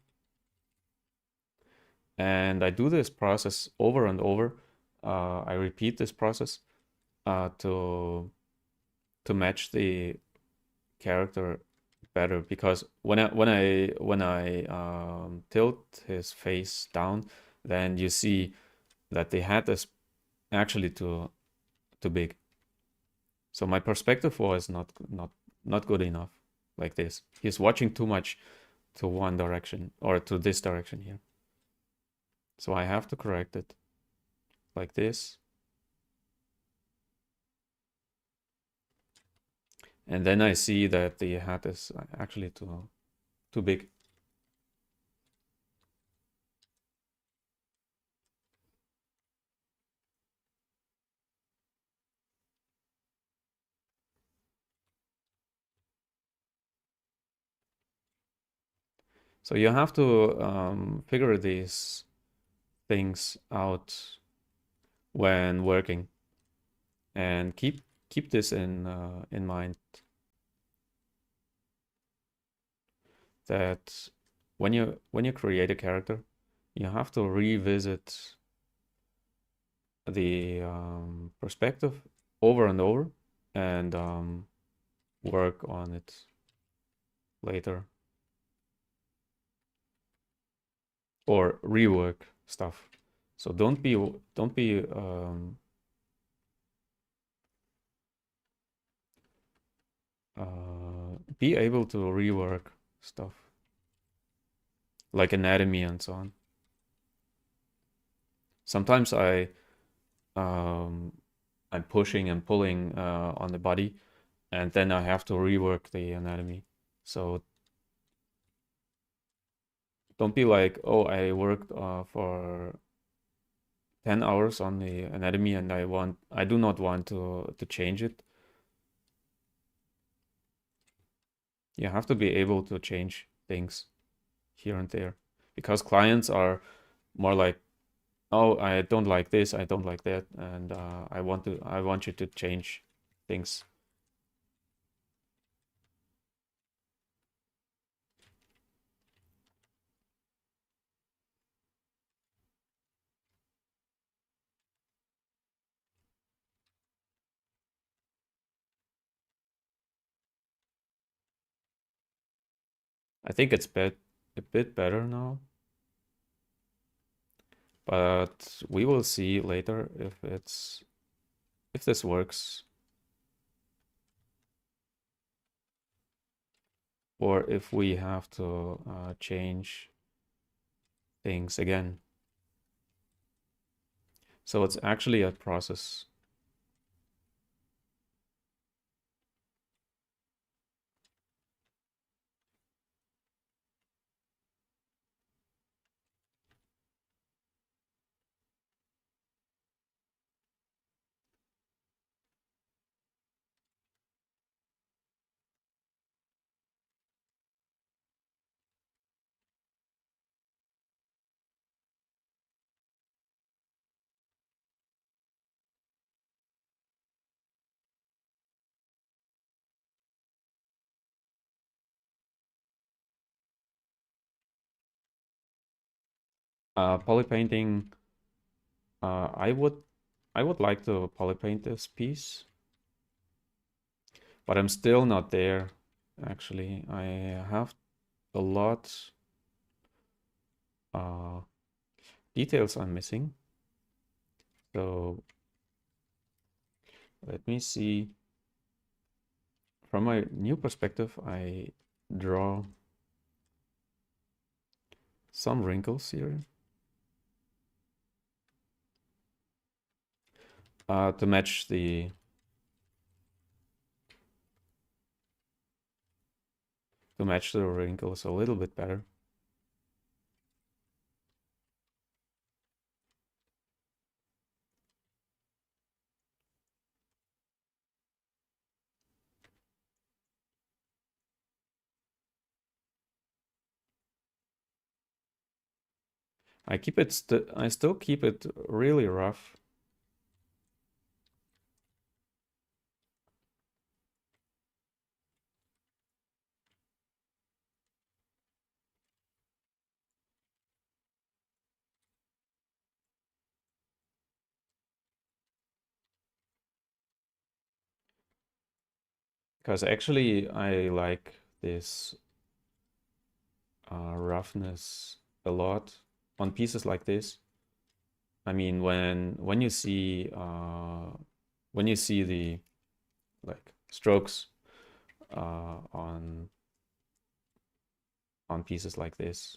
And I do this process over and over. I repeat this process to match the character better because when I tilt his face down, then you see that the hat is actually too big. So my perspective was not good enough like this. He's watching too much to one direction or to this direction here. So I have to correct it like this. And then I see that the hat is actually too big. So you have to figure these things out when working and keep this in mind that when you create a character, you have to revisit the perspective over and over and work on it later or rework stuff. So be able to rework stuff like anatomy and so on. Sometimes um, I'm pushing and pulling on the body, and then I have to rework the anatomy. So don't be like, oh, I worked for 10 hours on the anatomy and I do not want to change it. You have to be able to change things here and there because clients are more like, oh, I don't like this, I don't like that, and I want you to change things. I think it's a bit better now, but we will see later if this works or if we have to change things again. So it's actually a process. Poly painting, uh, I would I would like to poly paint this piece, but I'm still not there. Actually, I have a lot uh, details I'm missing. So let me see. From my new perspective, I draw some wrinkles here to match the wrinkles a little bit better. I still keep it really rough. Because actually I like this roughness a lot on pieces like this. I mean, when you see the like strokes on pieces like this.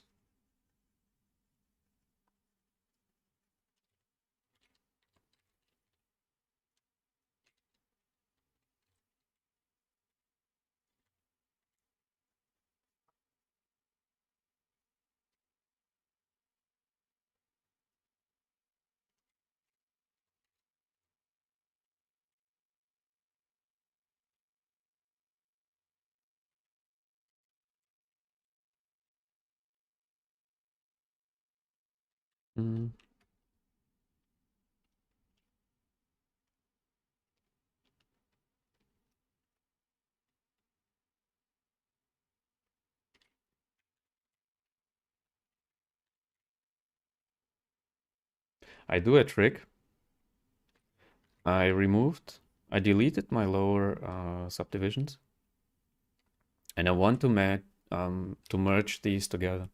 Mm. I do a trick. I deleted my lower subdivisions, and I want to merge these together.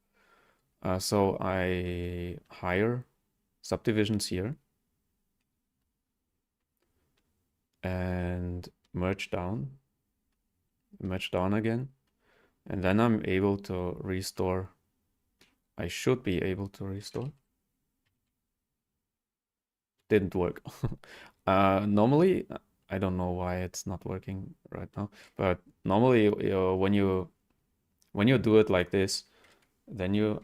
So I hire subdivisions here and merge down again, and then I'm able to restore. I should be able to restore. Didn't work. Normally, I don't know why it's not working right now, but normally when you do it like this, then you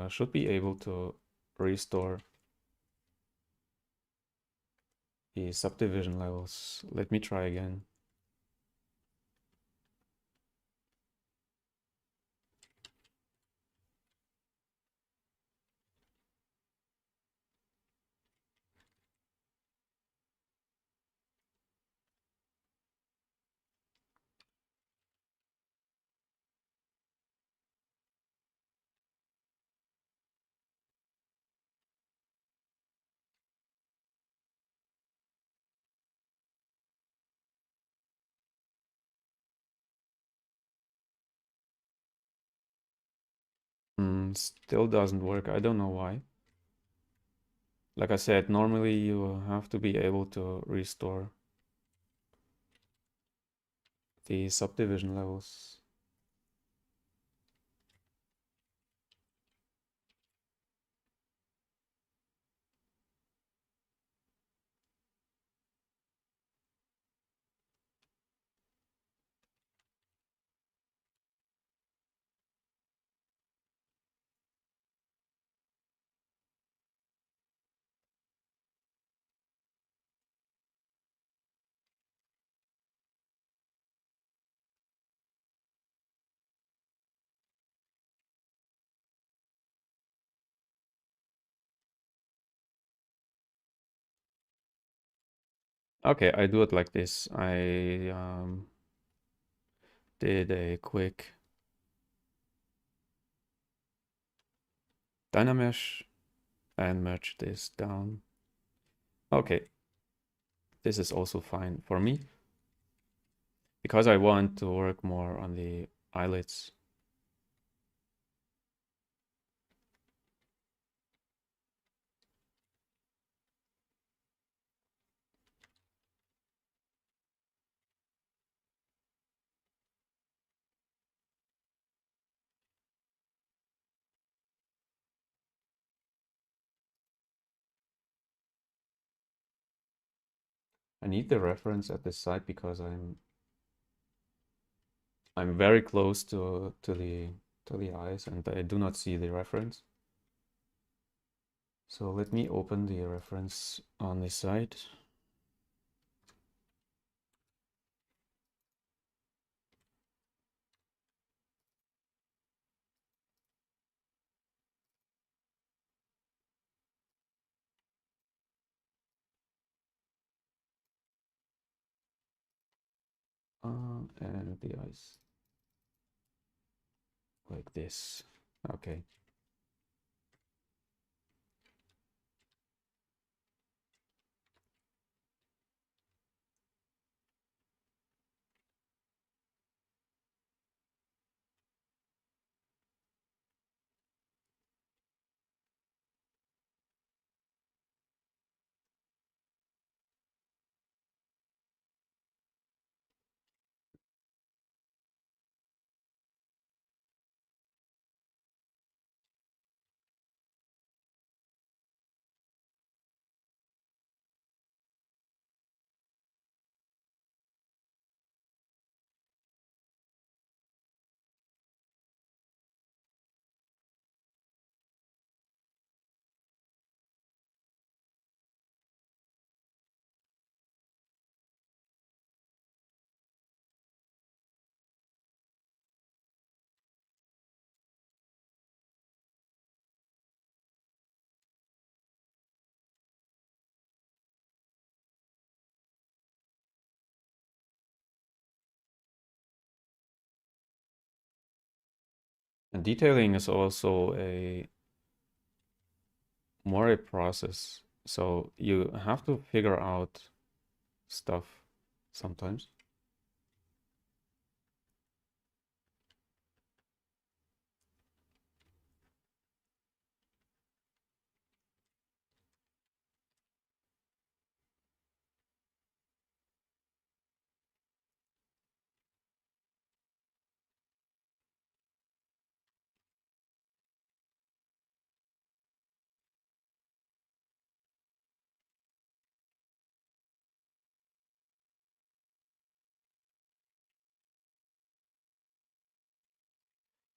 should be able to restore the subdivision levels. Let me try again. Still doesn't work. I don't know why. Like I said, normally you have to be able to restore the subdivision levels. Okay, I do it like this. I did a quick Dynamesh and merge this down. Okay, this is also fine for me because I want to work more on the eyelids. I need the reference at this side because I'm very close to the eyes and I do not see the reference. So let me open the reference on this side. And the eyes like this. Okay. And detailing is also more a process. So you have to figure out stuff sometimes.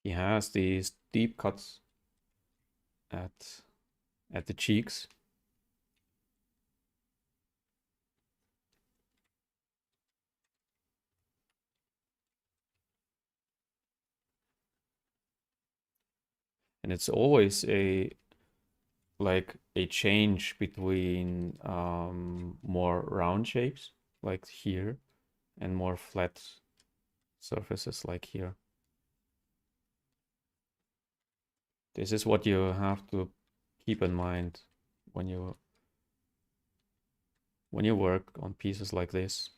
He has these deep cuts at the cheeks. And it's always a change between more round shapes like here and more flat surfaces like here. This is what you have to keep in mind when you work on pieces like this.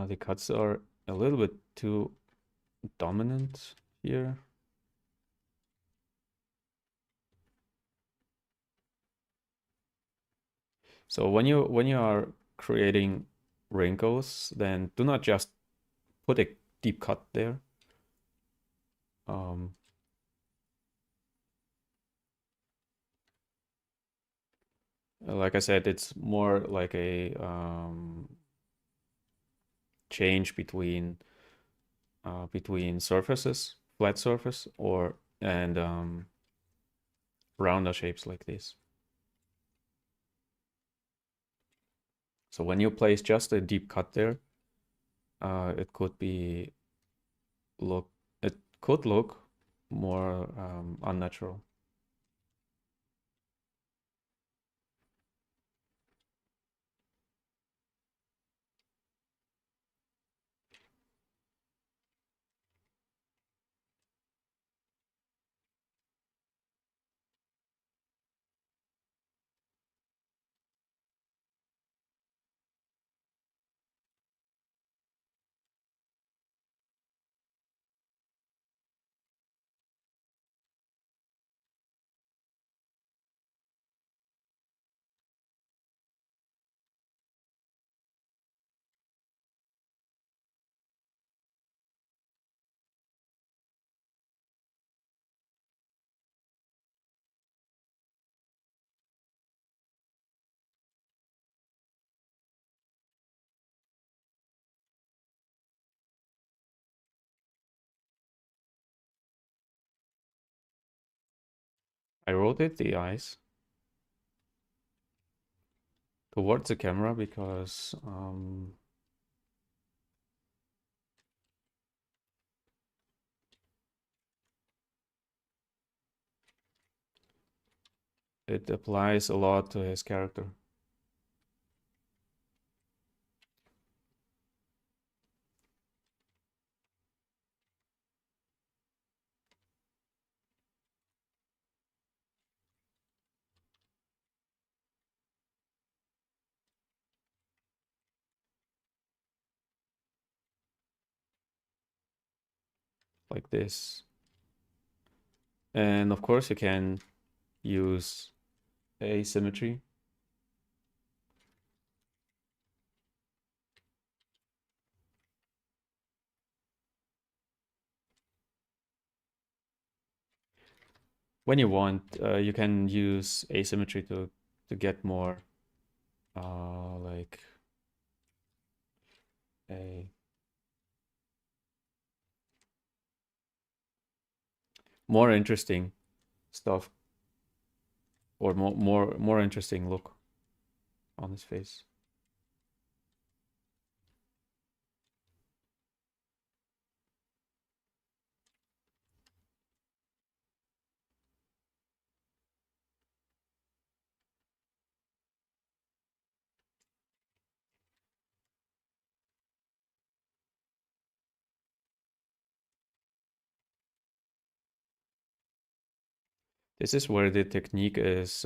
The cuts are a little bit too dominant here. So when you are creating wrinkles, then do not just put a deep cut there. Um, like I said, it's more like a change between surfaces, flat surface, or and rounder shapes like this. So when you place just a deep cut there, it could be look it could look more unnatural. I rotate the eyes towards the camera because it applies a lot to his character. Like this. And of course you can use asymmetry. When you want, you can use asymmetry to get more like a more interesting stuff, or more interesting look on his face. This is where the technique is,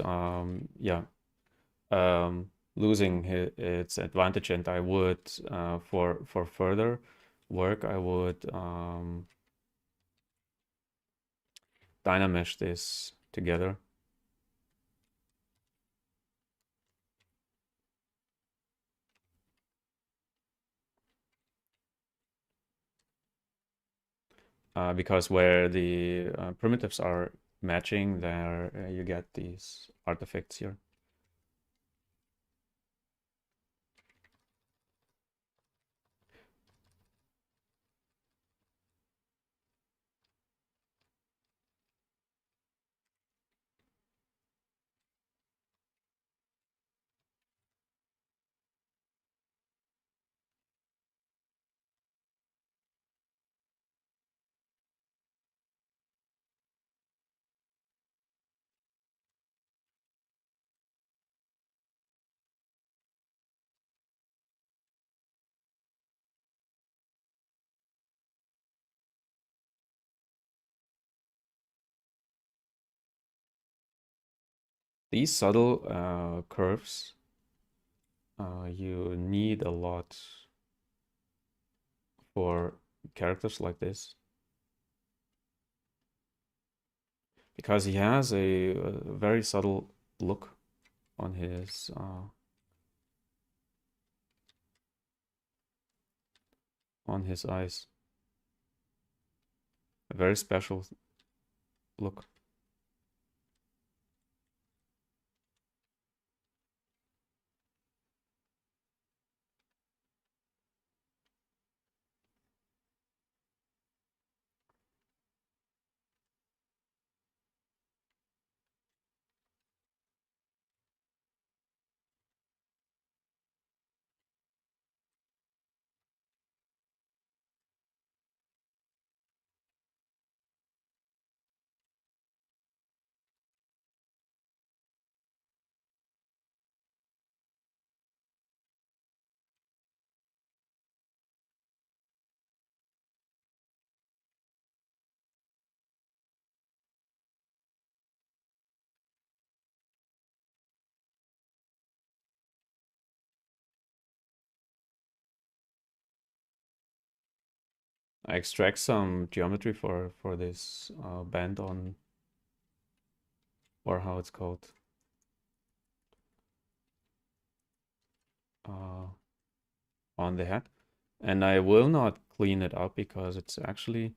yeah, losing its advantage, and I would, for further work, I would dynamesh this together. Because where the primitives are matching, there you get these artifacts here. These subtle curves, you need a lot for characters like this, because he has a very subtle look on his eyes. A very special look. I extract some geometry for this band on, or how it's called, uh, on the head, and I will not clean it up because it's actually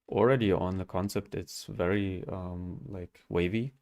already on the concept. It's very like wavy.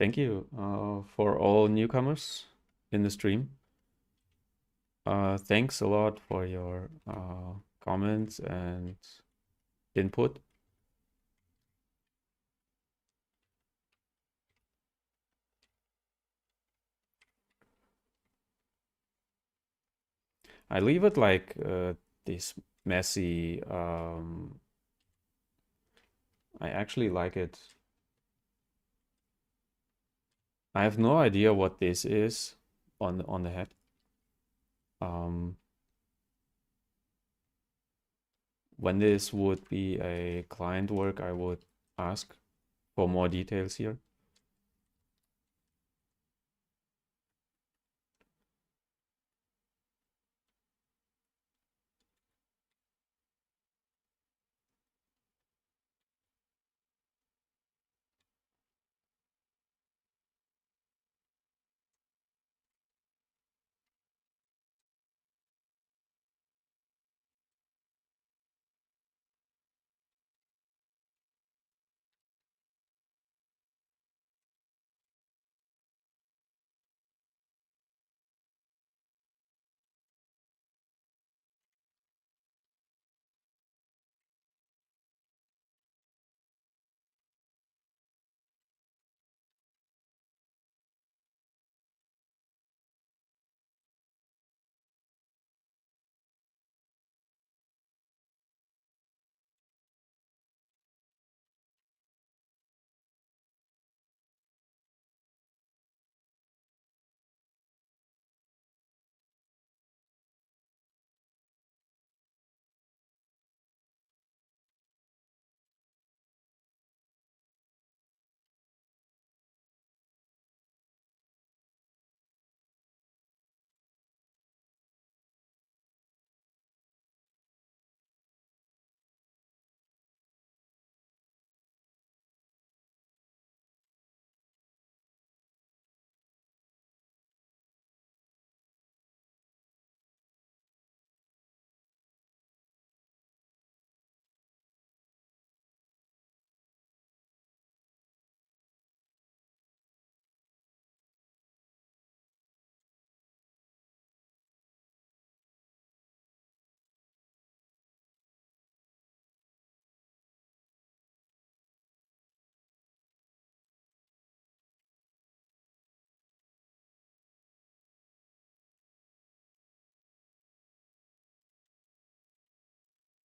Thank you for all newcomers in the stream. Thanks a lot for your comments and input. I leave it like this messy. I actually like it. I have no idea what this is on the head. When this would be a client work, I would ask for more details here.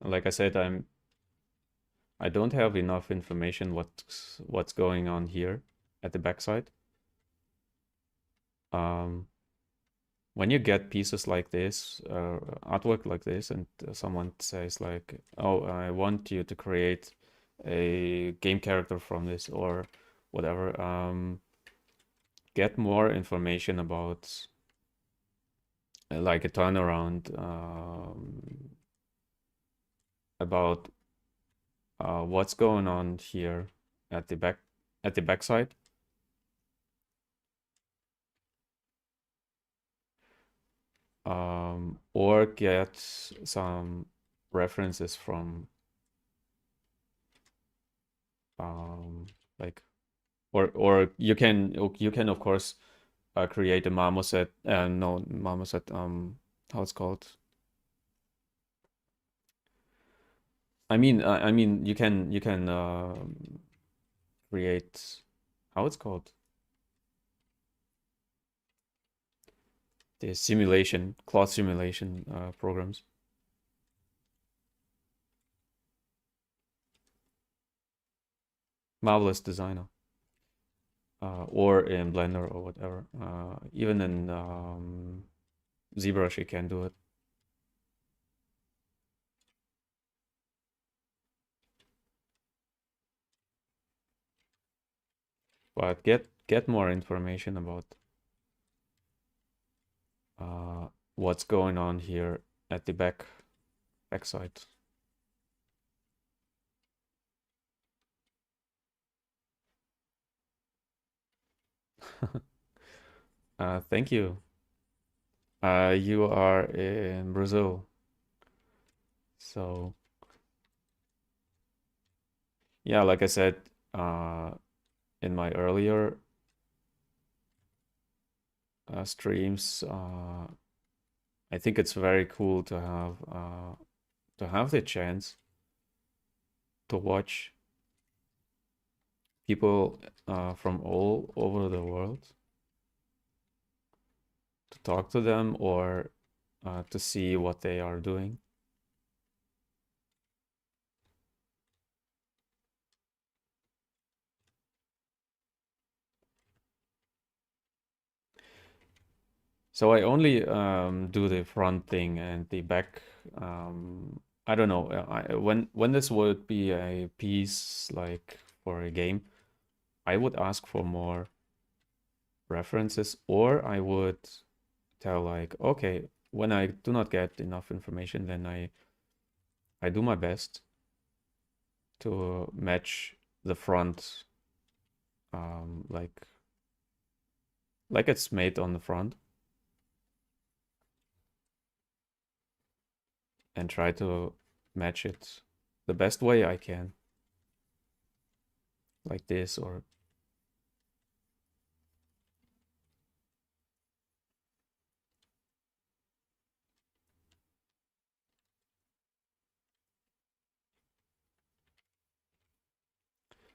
Like I said, I don't have enough information what's going on here at the backside. When you get pieces like this, artwork like this, and someone says like, "Oh, I want you to create a game character from this," or whatever, get more information about like a turnaround, about what's going on here at the backside. Or get some references from like, or you can of course create a marmoset, no marmoset, how it's called. I mean you can create, how it's called, the simulation, cloth simulation programs. Marvelous Designer, or in Blender or whatever. Even in ZBrush you can do it. But get more information about what's going on here at the backside. Thank you. You are in Brazil, so yeah, like I said in my earlier streams, I think it's very cool to have the chance to watch people from all over the world, to talk to them or to see what they are doing. So I only do the front thing and the back. I don't know. When this would be a piece like for a game, I would ask for more references, or I would tell like, okay, when I do not get enough information, then I do my best to match the front, like it's made on the front, and try to match it the best way I can, like this. Or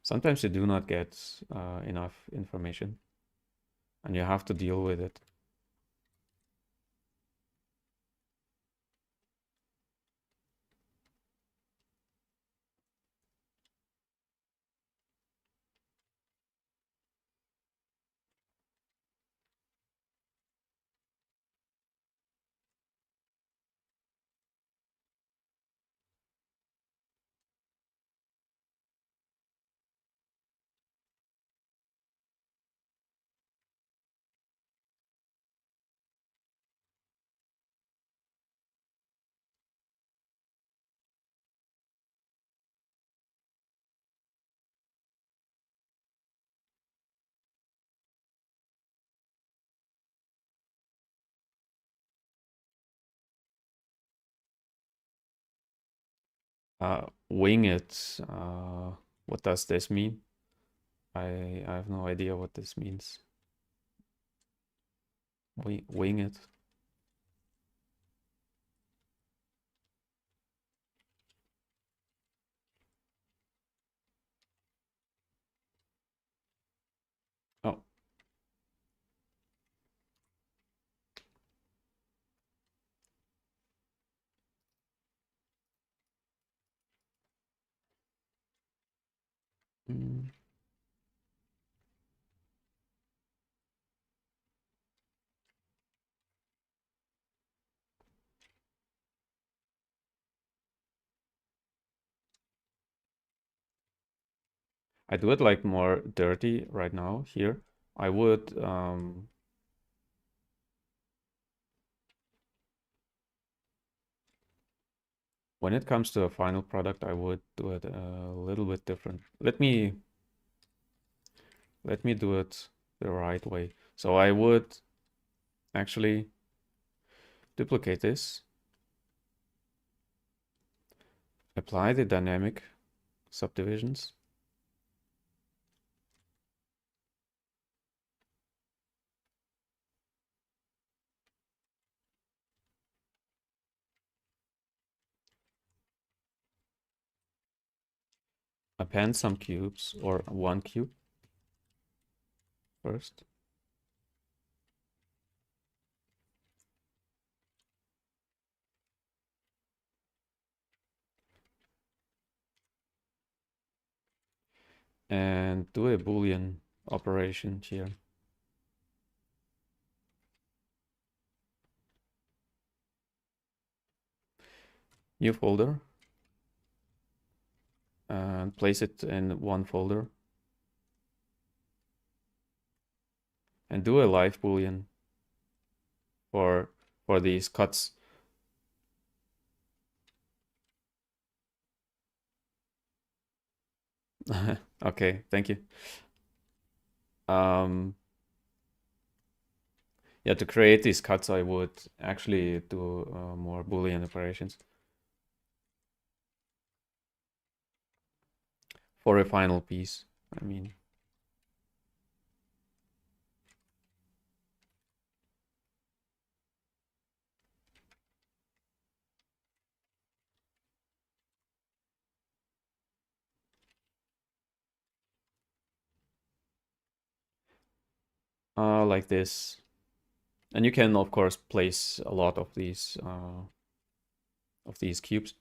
sometimes you do not get enough information and you have to deal with it. Wing it. What does this mean? I have no idea what this means. Wing it. Oh. Mm. I do it like more dirty right now here. I would when it comes to a final product, I would do it a little bit different. Let me do it the right way. So I would actually duplicate this, apply the dynamic subdivisions, append some cubes or one cube first. And do a Boolean operation here. New folder, and place it in one folder. And do a live Boolean for these cuts. Okay, thank you. Yeah, to create these cuts, I would actually do more Boolean operations for a final piece. I mean, like this. And you can, of course, place a lot of these cubes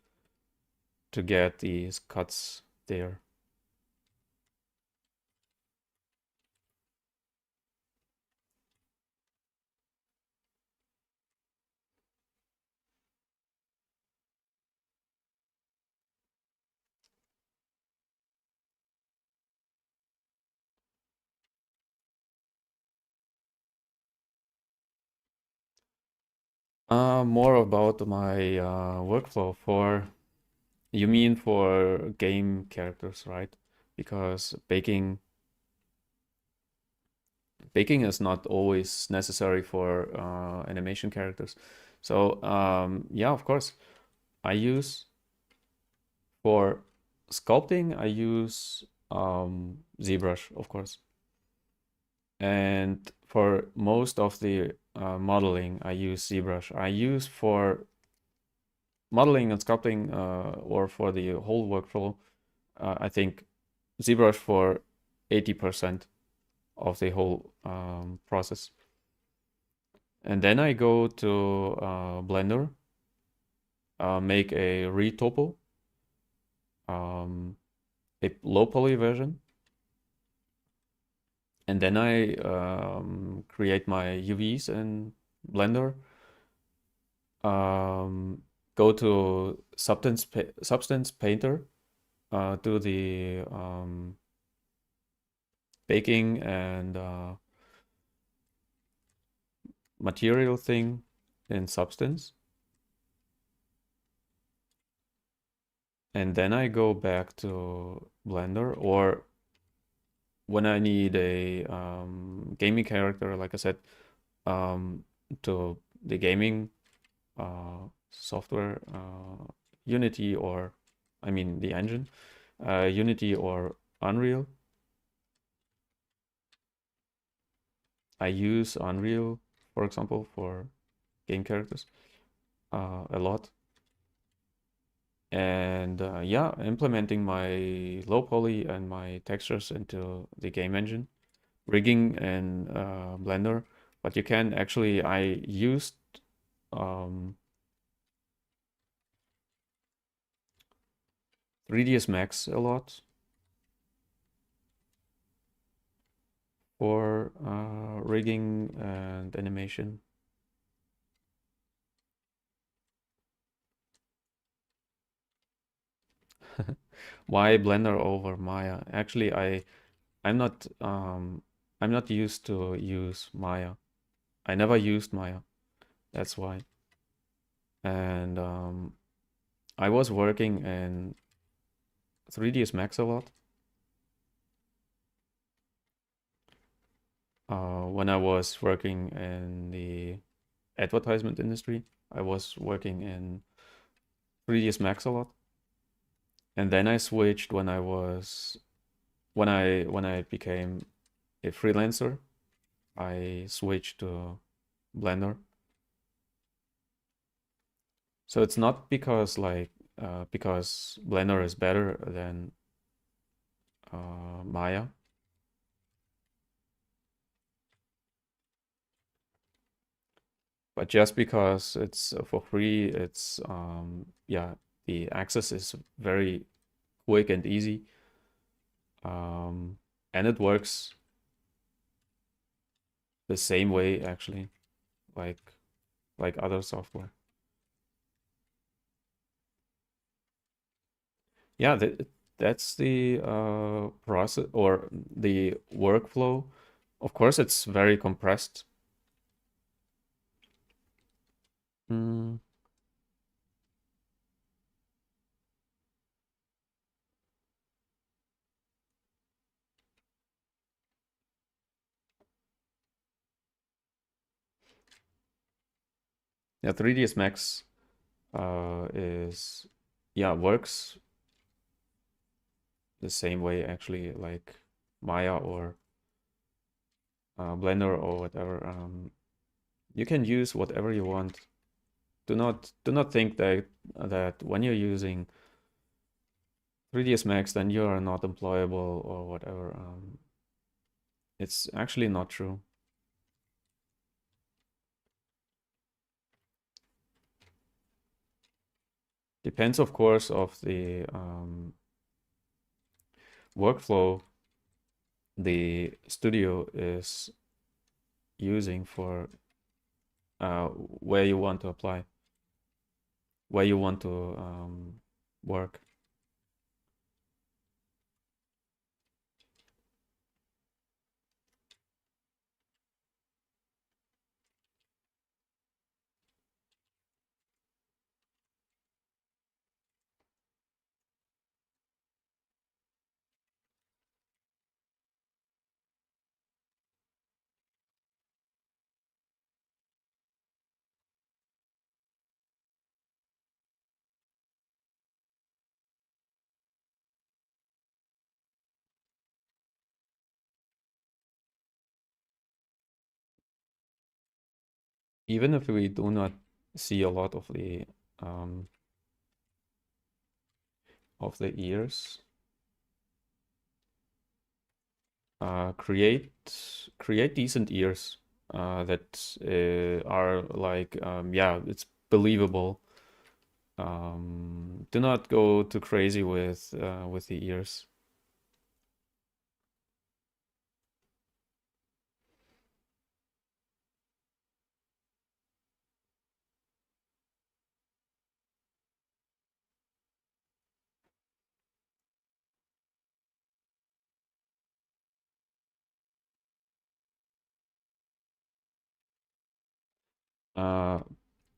to get these cuts there. More about my workflow for, you mean for game characters, right? Because baking is not always necessary for animation characters. So yeah, of course, I use for sculpting, I use ZBrush, of course. And for most of the modeling, I use ZBrush. I use for modeling and sculpting or for the whole workflow, I think ZBrush for 80% of the whole process. And then I go to Blender, make a retopo, a low poly version. And then I create my UVs in Blender, go to Substance Painter, do the baking and material thing in Substance. And then I go back to Blender, or when I need a gaming character, like I said, to the gaming software, Unity, or I mean the engine, Unity or Unreal. I use Unreal, for example, for game characters a lot. And yeah, implementing my low poly and my textures into the game engine, rigging in Blender. But you can actually, I used 3ds Max a lot for rigging and animation. Why Blender over Maya? Actually, I'm not I'm not used to use Maya. I never used Maya. That's why. And I was working in 3ds Max a lot. When I was working in the advertisement industry, I was working in 3ds Max a lot. And then I switched when I became a freelancer. I switched to Blender. So it's not because because Blender is better than Maya. But just because it's for free, it's yeah, the access is very quick and easy, and it works the same way actually, like other software. Yeah, that's the process or the workflow. Of course, it's very compressed. Mm, yeah, 3ds Max is yeah works the same way actually like Maya or Blender or whatever. You can use whatever you want. Do not think that when you're using 3ds Max then you are not employable or whatever. It's actually not true. Depends, of course, of the workflow the studio is using for where you want to apply, where you want to work. Even if we do not see a lot um, of the ears, create decent ears that are like yeah, it's believable. Do not go too crazy with the ears. Uh,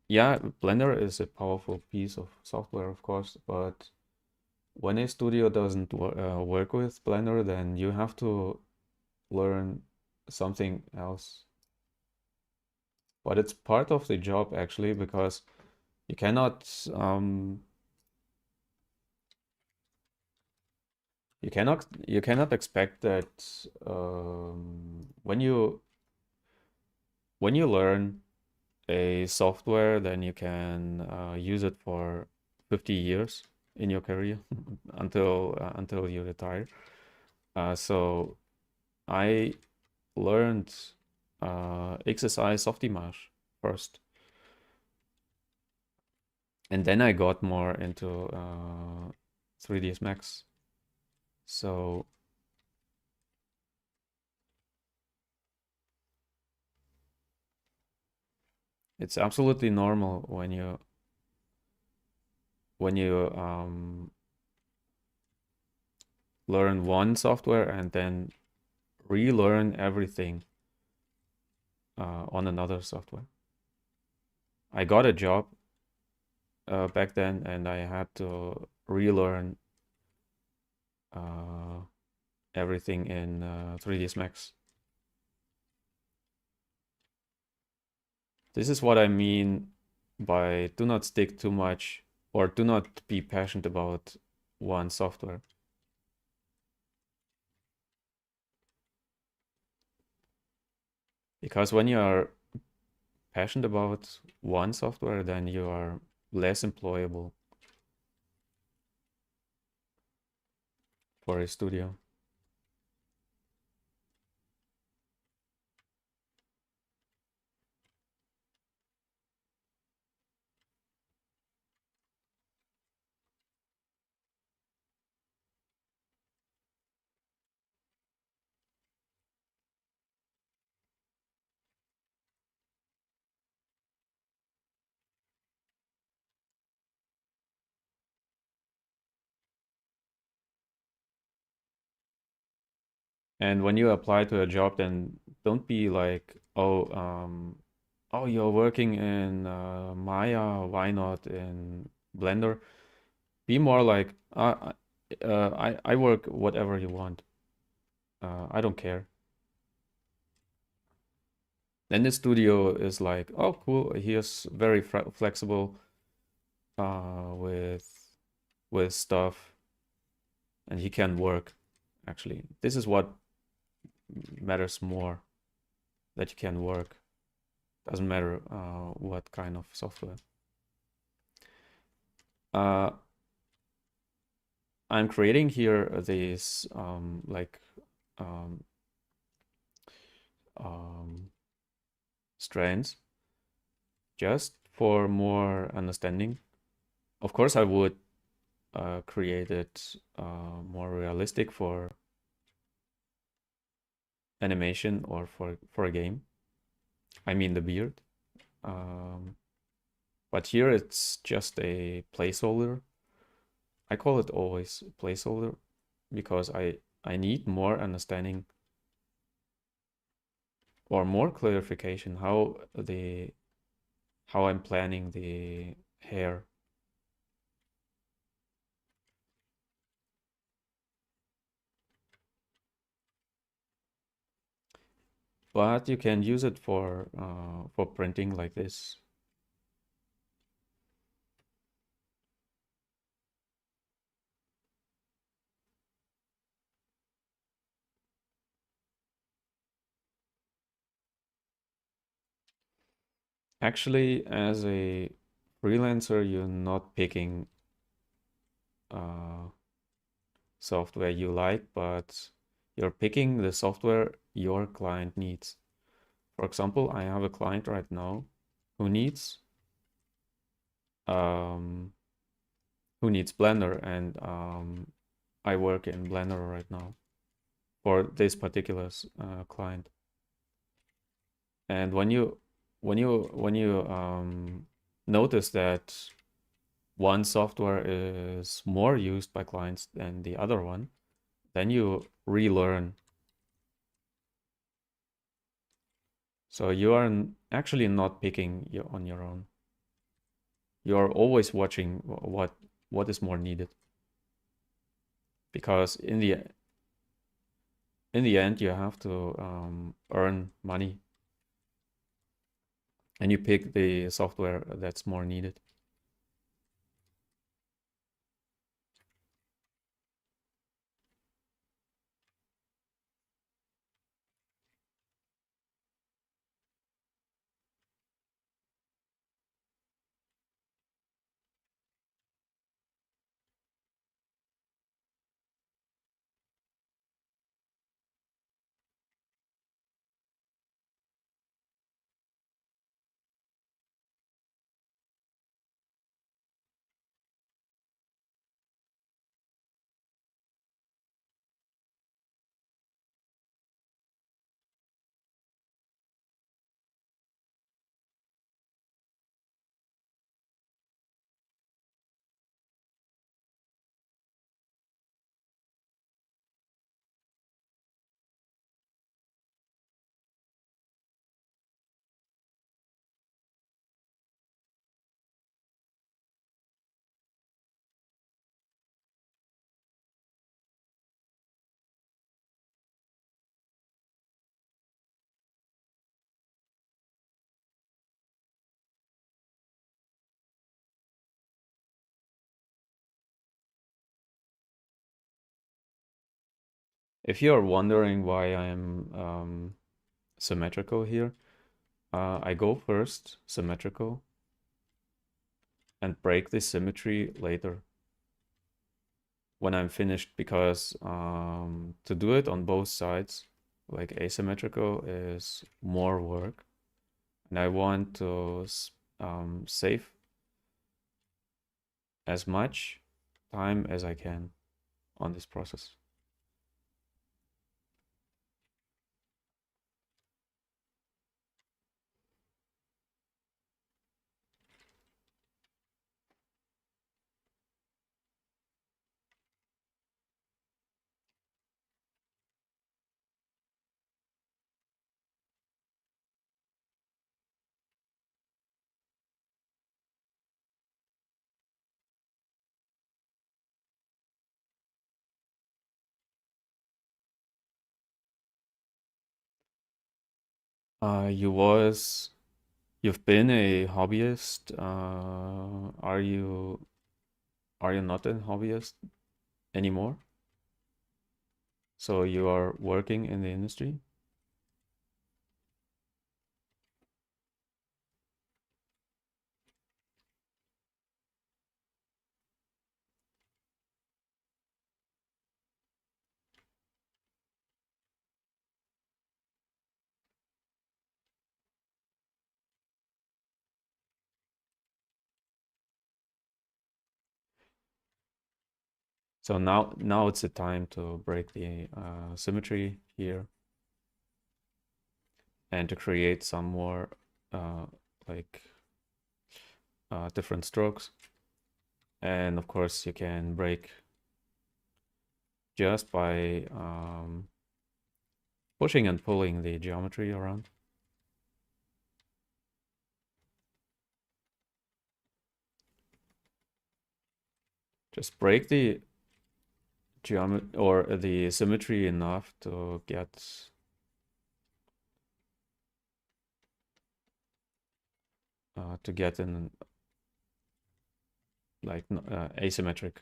yeah, Blender is a powerful piece of software, of course, but when a studio doesn't work with Blender, then you have to learn something else. But it's part of the job actually, because you cannot you cannot expect that when you learn a software, then you can use it for 50 years in your career until you retire. So I learned XSI Softimage first, and then I got more into 3ds Max. So it's absolutely normal when you learn one software and then relearn everything on another software. I got a job back then, and I had to relearn uh, everything in 3ds Max. This is what I mean by do not stick too much or do not be passionate about one software. Because when you are passionate about one software, then you are less employable for a studio. And when you apply to a job, then don't be like, oh, you're working in Maya, why not in Blender? Be more like, I work whatever you want. I don't care. Then the studio is like, oh, cool. He is very flexible with stuff, and he can work. Actually, this is what matters more, that you can work. Doesn't matter what kind of software. Uh, I'm creating here these um, um, strands just for more understanding Of course, I would create it more realistic for animation or for a game. I mean the beard. Um, but here it's just a placeholder. I call it always placeholder because I need more understanding or more clarification how I'm planning the hair. But you can use it for printing like this. Actually, as a freelancer, you're not picking uh, software you like, but you're picking the software your client needs. For example, I have a client right now who needs um, Blender, and I work in Blender right now for this particular client. And when you notice that one software is more used by clients than the other one, then you relearn. So you are actually not picking on your own. You are always watching what is more needed, because in the end you have to earn money, and you pick the software that's more needed. If you're wondering why I'm symmetrical here, I go first symmetrical and break the symmetry later when I'm finished, because to do it on both sides, like asymmetrical, is more work, and I want to save as much time as I can on this process. You was You've been a hobbyist. Are you not a hobbyist anymore? So you are working in the industry? So now it's the time to break the symmetry here and to create some more uh, like different strokes. And of course you can break just by pushing and pulling the geometry around. Just break the geometry or the symmetry enough to get an like asymmetric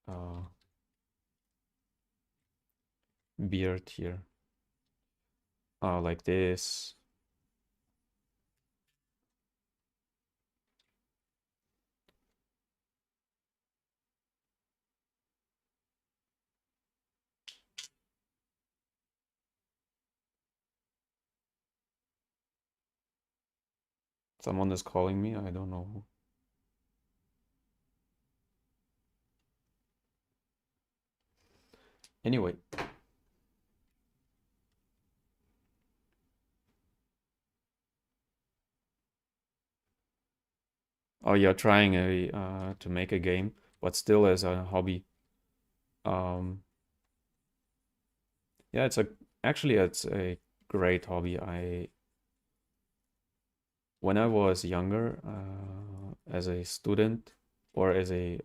uh, beard here, like this. Someone is calling me. I don't know who. Anyway, oh, you're trying to make a game, but still as a hobby. Um, yeah, it's a great hobby. When I was younger, as a student or as a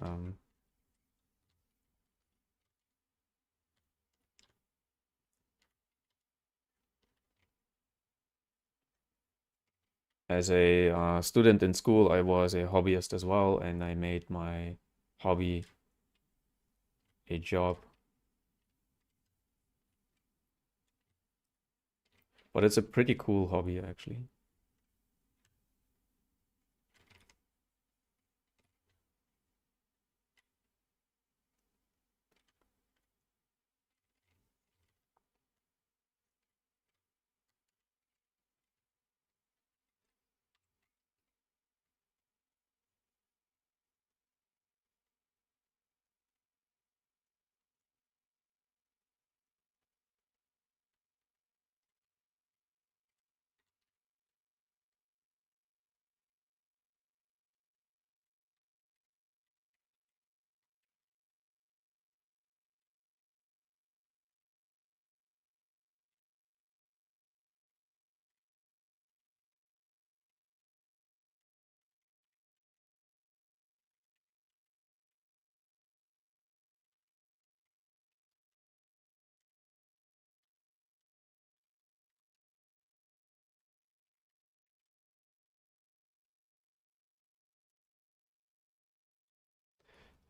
student in school, I was a hobbyist as well, and I made my hobby a job. But it's a pretty cool hobby, actually.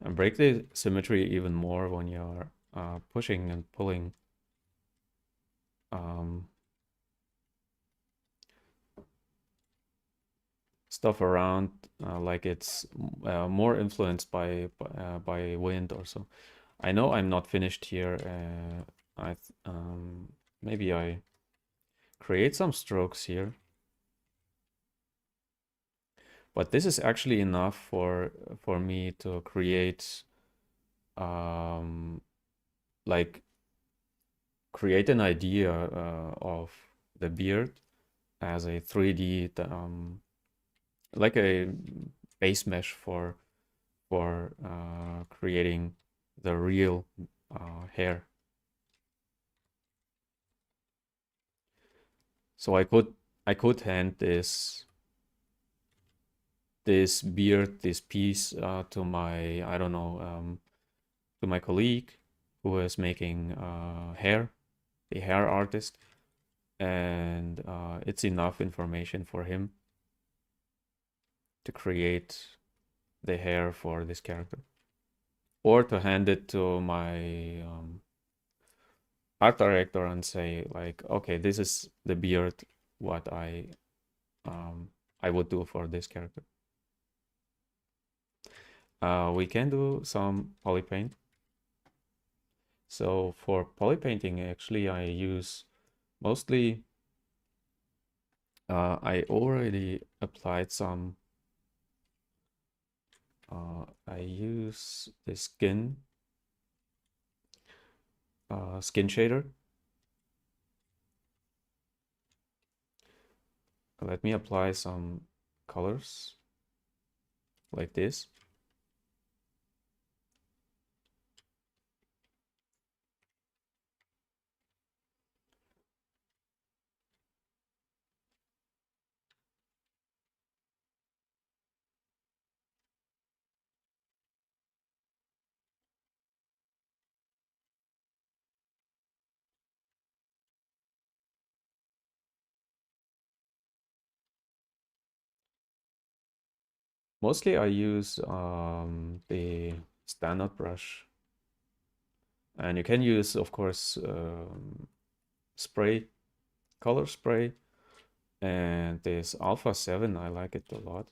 And break the symmetry even more when you're pushing and pulling um, stuff around, like it's more influenced by wind or so. I know I'm not finished here. Maybe I create some strokes here, but this is actually enough for me to create um, like create an idea of the beard as a 3D like a base mesh for creating the real hair. So I could hand this beard, this piece to my, I don't know, to my colleague who is making hair, a hair artist, and it's enough information for him to create the hair for this character, or to hand it to my art director and say like, okay, this is the beard what I would do for this character. We can do some poly paint. So for poly painting, actually, I use mostly. I already applied some I use the skin shader. Let me apply some colors like this. Mostly I use the standard brush, and you can use, of course, spray, color spray, and this Alpha 7, I like it a lot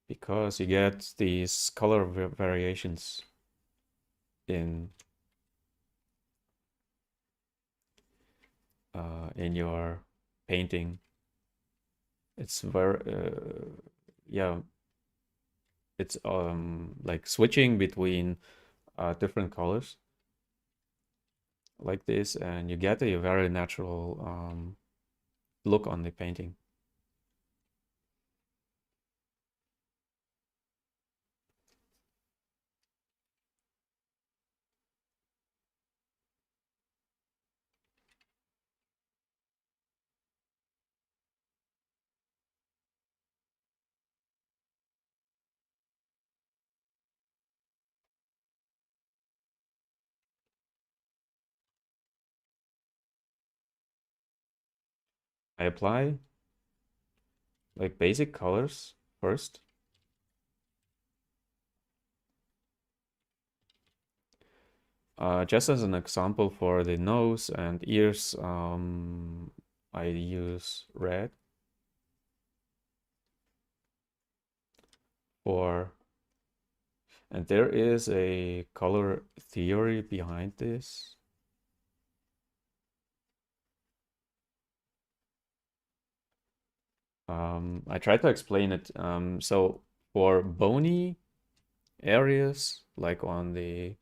because you get these color variations in in your painting. It's very yeah, it's like switching between different colors like this, and you get a very natural look on the painting. I apply like basic colors first. Just as an example for the nose and ears, I use red. For And there is a color theory behind this. I try to explain it. So for bony areas, like on the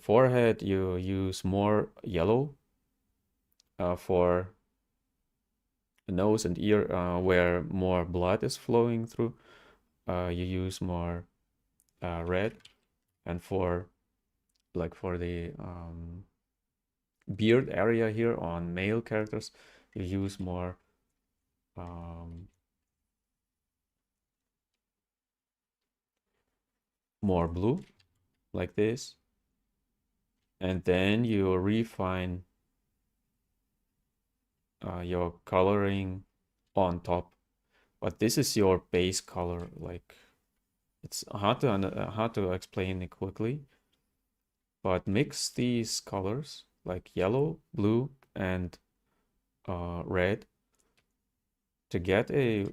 forehead, you use more yellow. For nose and ear, where more blood is flowing through, you use more red. And for the beard area here on male characters, you use um, more blue, like this. And then you refine your coloring on top. But this is your base color. Like, it's hard to explain it quickly. But mix these colors, like yellow, blue, and red, to get a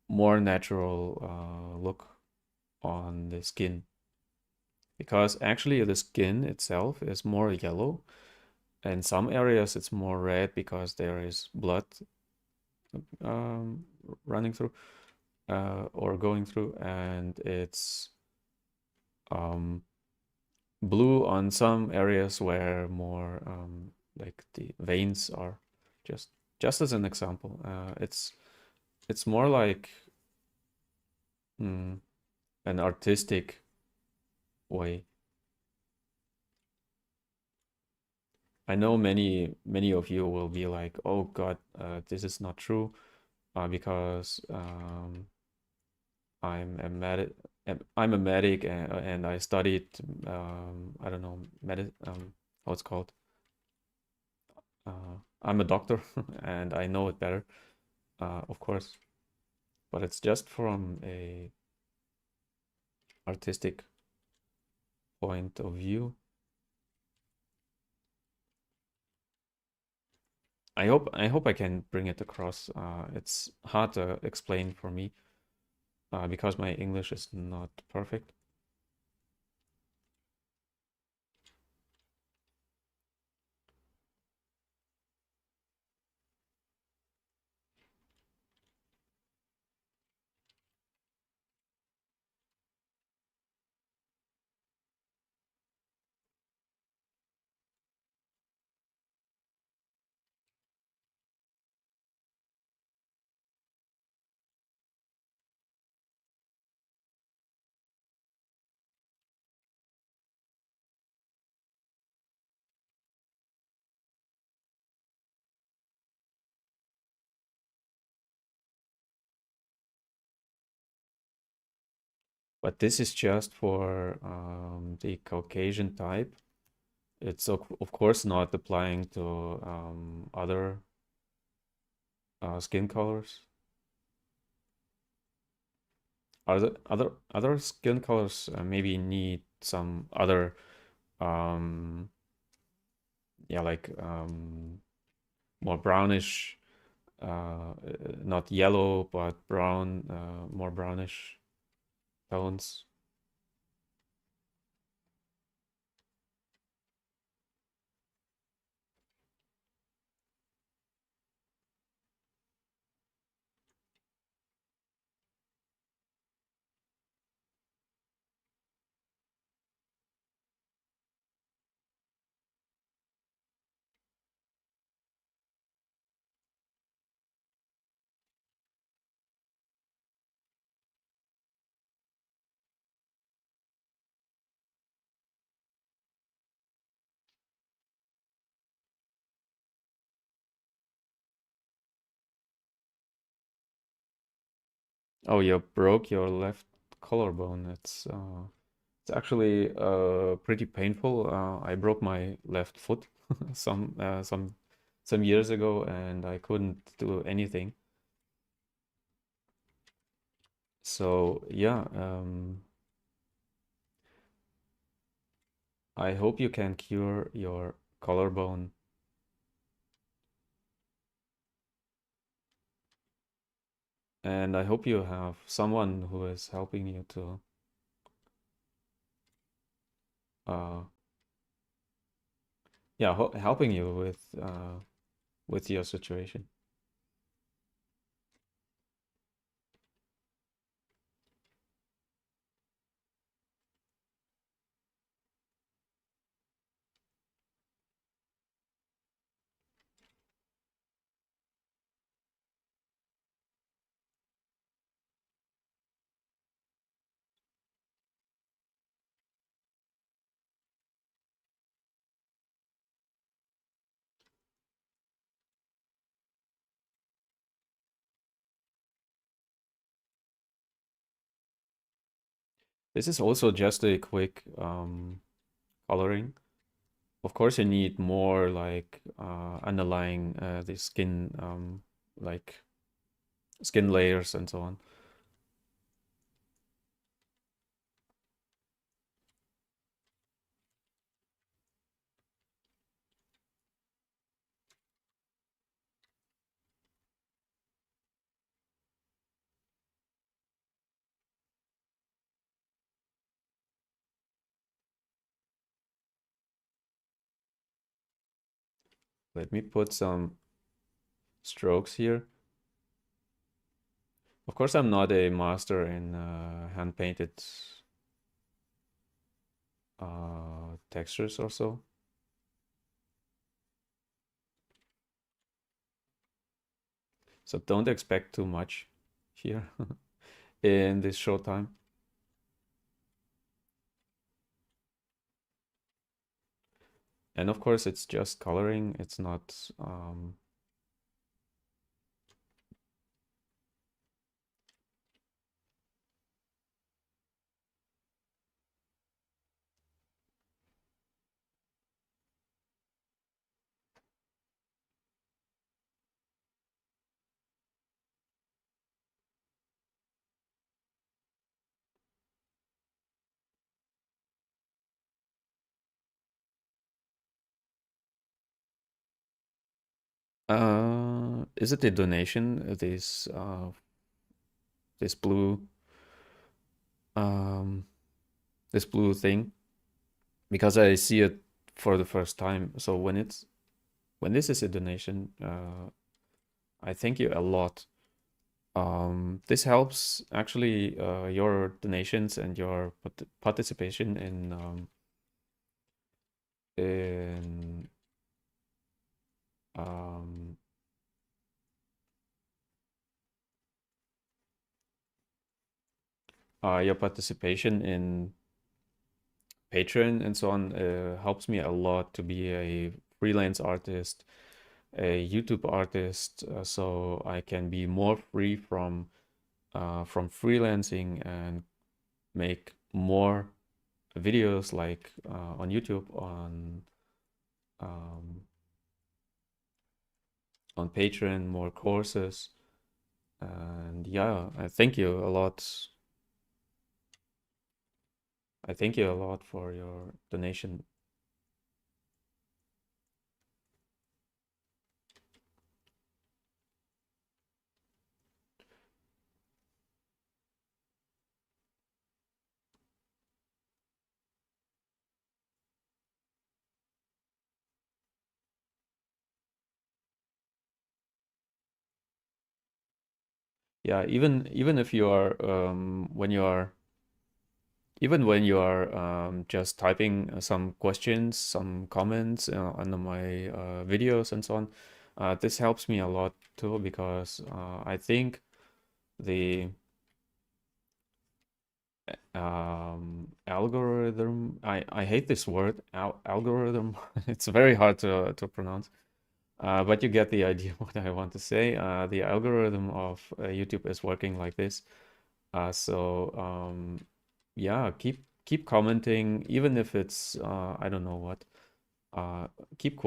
more natural look on the skin. Because actually the skin itself is more yellow. In some areas it's more red because there is blood um, running through or going through, and it's um, blue on some areas where more like the veins are. Just just as an example, it's more like mm, an artistic way. I know many of you will be like, "Oh God, this is not true," because I'm a medic, and I studied I don't know how it's called. I'm a doctor and I know it better, of course, but it's just from a artistic point of view. I hope I can bring it across. It's hard to explain for me because my English is not perfect. But this is just for the Caucasian type. It's of course not applying to other skin colors. Other skin colors maybe need some other um, yeah, like more brownish, not yellow but brown, more brownish tones. Oh, you broke your left collarbone. It's actually pretty painful. I broke my left foot some uh, some some years ago, and I couldn't do anything. So yeah, I hope you can cure your collarbone, and I hope you have someone who is helping you to uh yeah, helping you with your situation. This is also just a quick coloring. Of course, you need more like underlying the skin, like skin layers and so on. Let me put some strokes here. Of course, I'm not a master in hand painted textures or so. So don't expect too much here in this short time. And of course, it's just coloring. It's not is it a donation? This blue um this blue thing? Because I see it for the first time. So when this is a donation, I thank you a lot. This helps actually your donations and your participation in um, your participation in Patreon and so on helps me a lot to be a freelance artist, a YouTube artist, so I can be more free from freelancing and make more videos like on YouTube, um, on Patreon, more courses. And yeah, I thank you a lot. I thank you a lot for your donation. Yeah, even if you are when you are even when you are just typing some questions, some comments under my videos and so on, this helps me a lot too, because I think the algorithm, I hate this word, algorithm. It's very hard to pronounce. But you get the idea what I want to say. The algorithm of YouTube is working like this. So yeah, keep commenting, even if it's I don't know what. Keep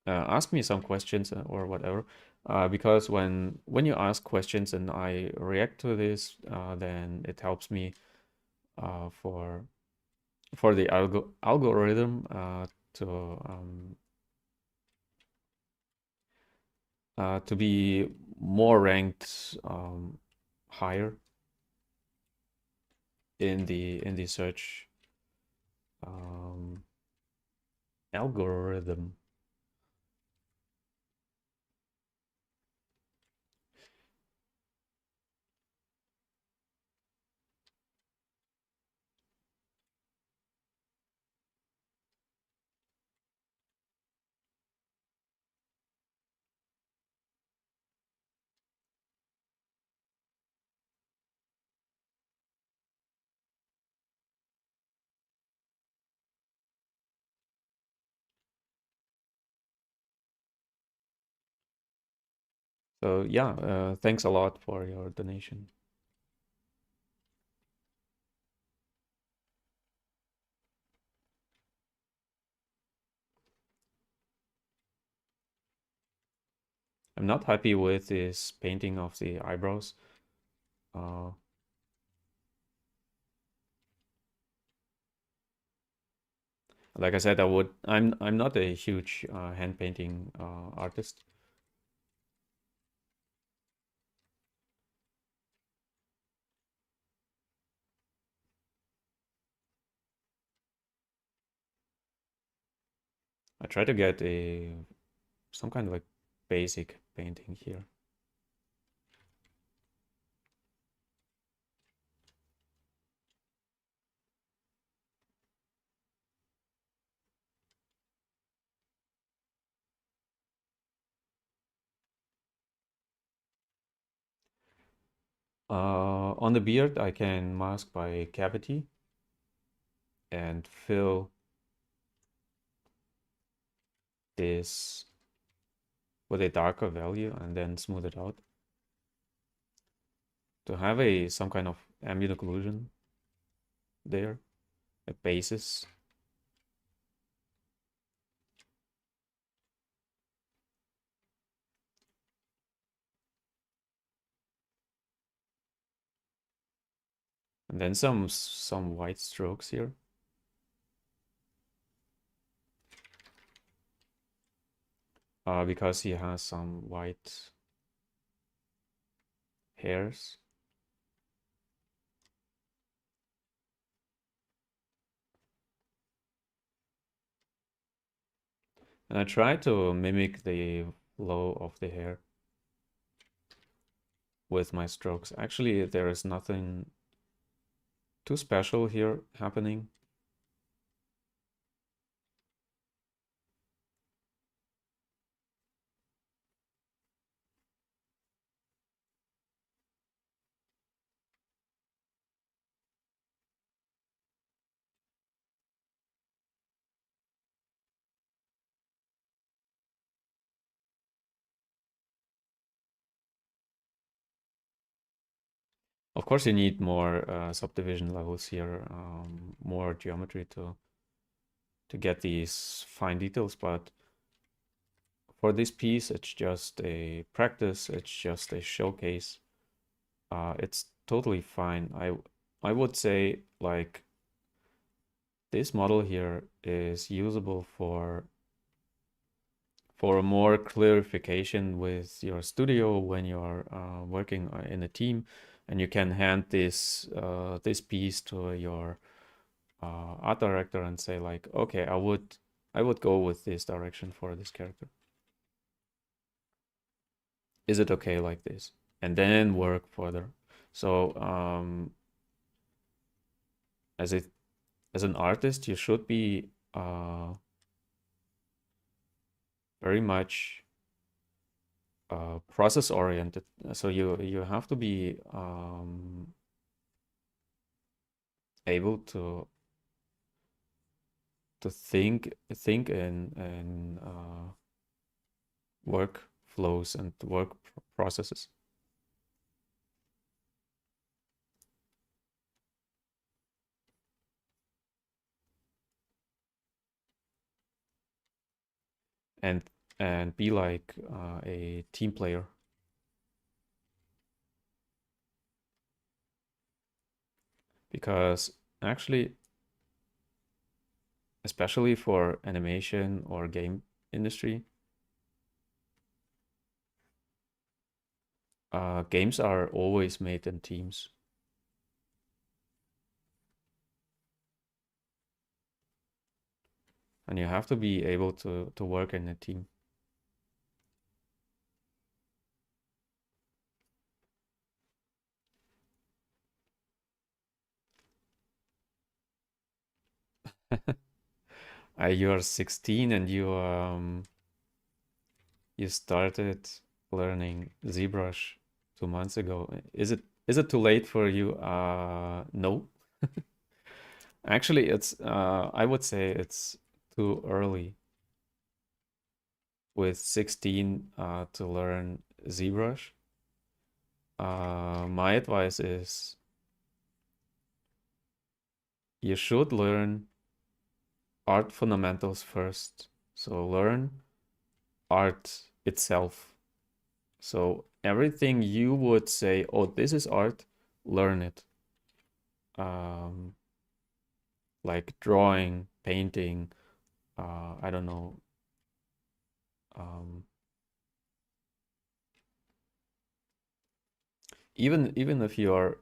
ask me some questions or whatever. Because when you ask questions and I react to this, then it helps me uh, for for the algorithm to to be more ranked higher in the search um, algorithm. So yeah, thanks a lot for your donation. I'm not happy with this painting of the eyebrows. Uh, like I said, I'm not a huge hand painting artist. I try to get a some kind of like basic painting here. On the beard, I can mask by cavity and fill this with a darker value and then smooth it out to have a some kind of ambient occlusion there, a basis. And then some white strokes here. Because he has some white hairs. And I try to mimic the flow of the hair with my strokes. Actually, there is nothing too special here happening. Of course, you need more subdivision levels here, more geometry to get these fine details, but for this piece, it's just a practice, it's just a showcase. It's totally fine. I would say like this model here is usable for more clarification with your studio when you're working in a team, and you can hand this piece to your art director and say like, okay, I would go with this direction for this character. Is it okay like this? And then work further. So as an artist, you should be very much process oriented. So you have to be able to think in work flows and work processes. and and be like a team player. Because actually, especially for animation or game industry, games are always made in teams. And you have to be able to work in a team. You're 16 and you started learning ZBrush 2 months ago. Is it too late for you? No. Actually, it's I would say it's too early with 16 to learn ZBrush. My advice is you should learn art fundamentals first. So learn art itself. So everything you would say, oh, this is art, learn it. Like drawing, painting, I don't know. Um, even if you're,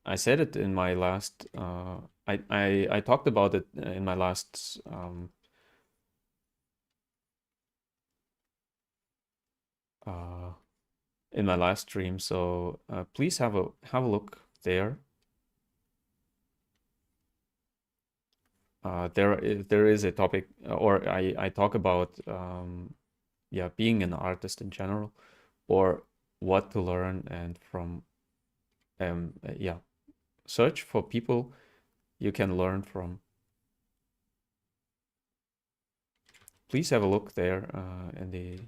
I said it in my last, I talked about it in my last uh, in my last stream. So please have a look there. There is a topic, or I talk about yeah, being an artist in general, or what to learn, and from yeah, search for people you can learn from. Please have a look there in the.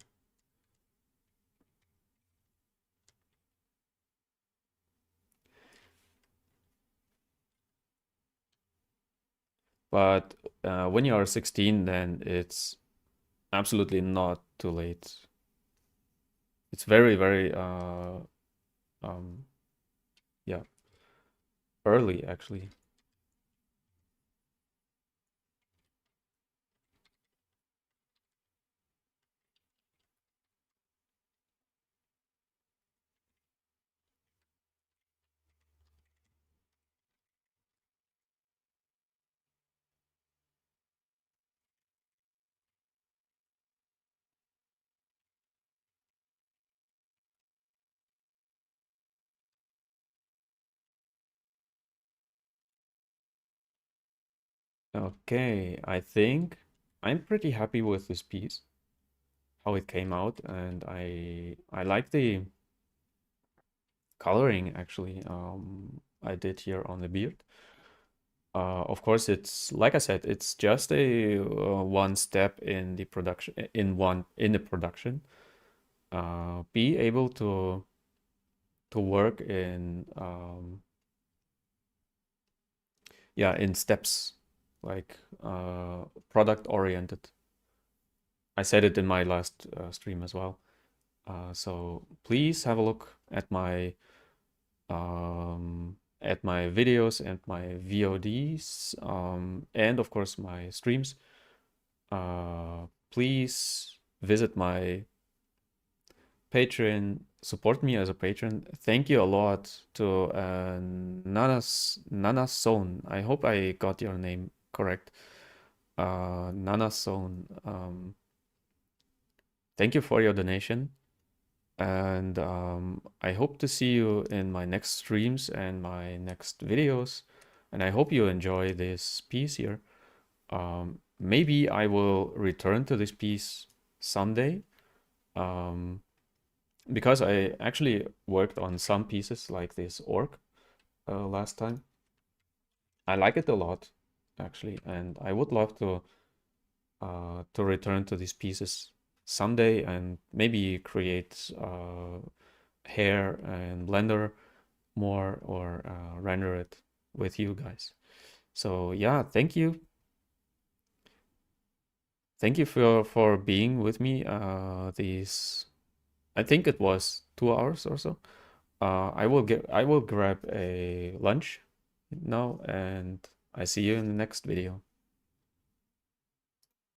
But when you are 16, then it's absolutely not too late. It's very, very yeah, early actually. Okay, I think I'm pretty happy with this piece, how it came out, and I like the coloring actually I did here on the beard. Of course, it's like I said, it's just a one step in the production, in the production. Be able work in yeah, in steps, like product oriented. I said it in my last stream as well. So please have a look at my videos and my VODs, and of course my streams. Please visit my Patreon, support me as a patron. Thank you a lot to Nana's Zone. I hope I got your name correct. Nana's Zone. Thank you for your donation. And I hope to see you in my next streams and my next videos. And I hope you enjoy this piece here. Maybe I will return to this piece someday. Because I actually worked on some pieces like this orc last time. I like it a lot, actually, and I would love to return to these pieces someday and maybe create hair and Blender more, or render it with you guys. So yeah, thank you. Thank you for being with me these, I think it was 2 hours or so. I will grab a lunch now, and I see you in the next video.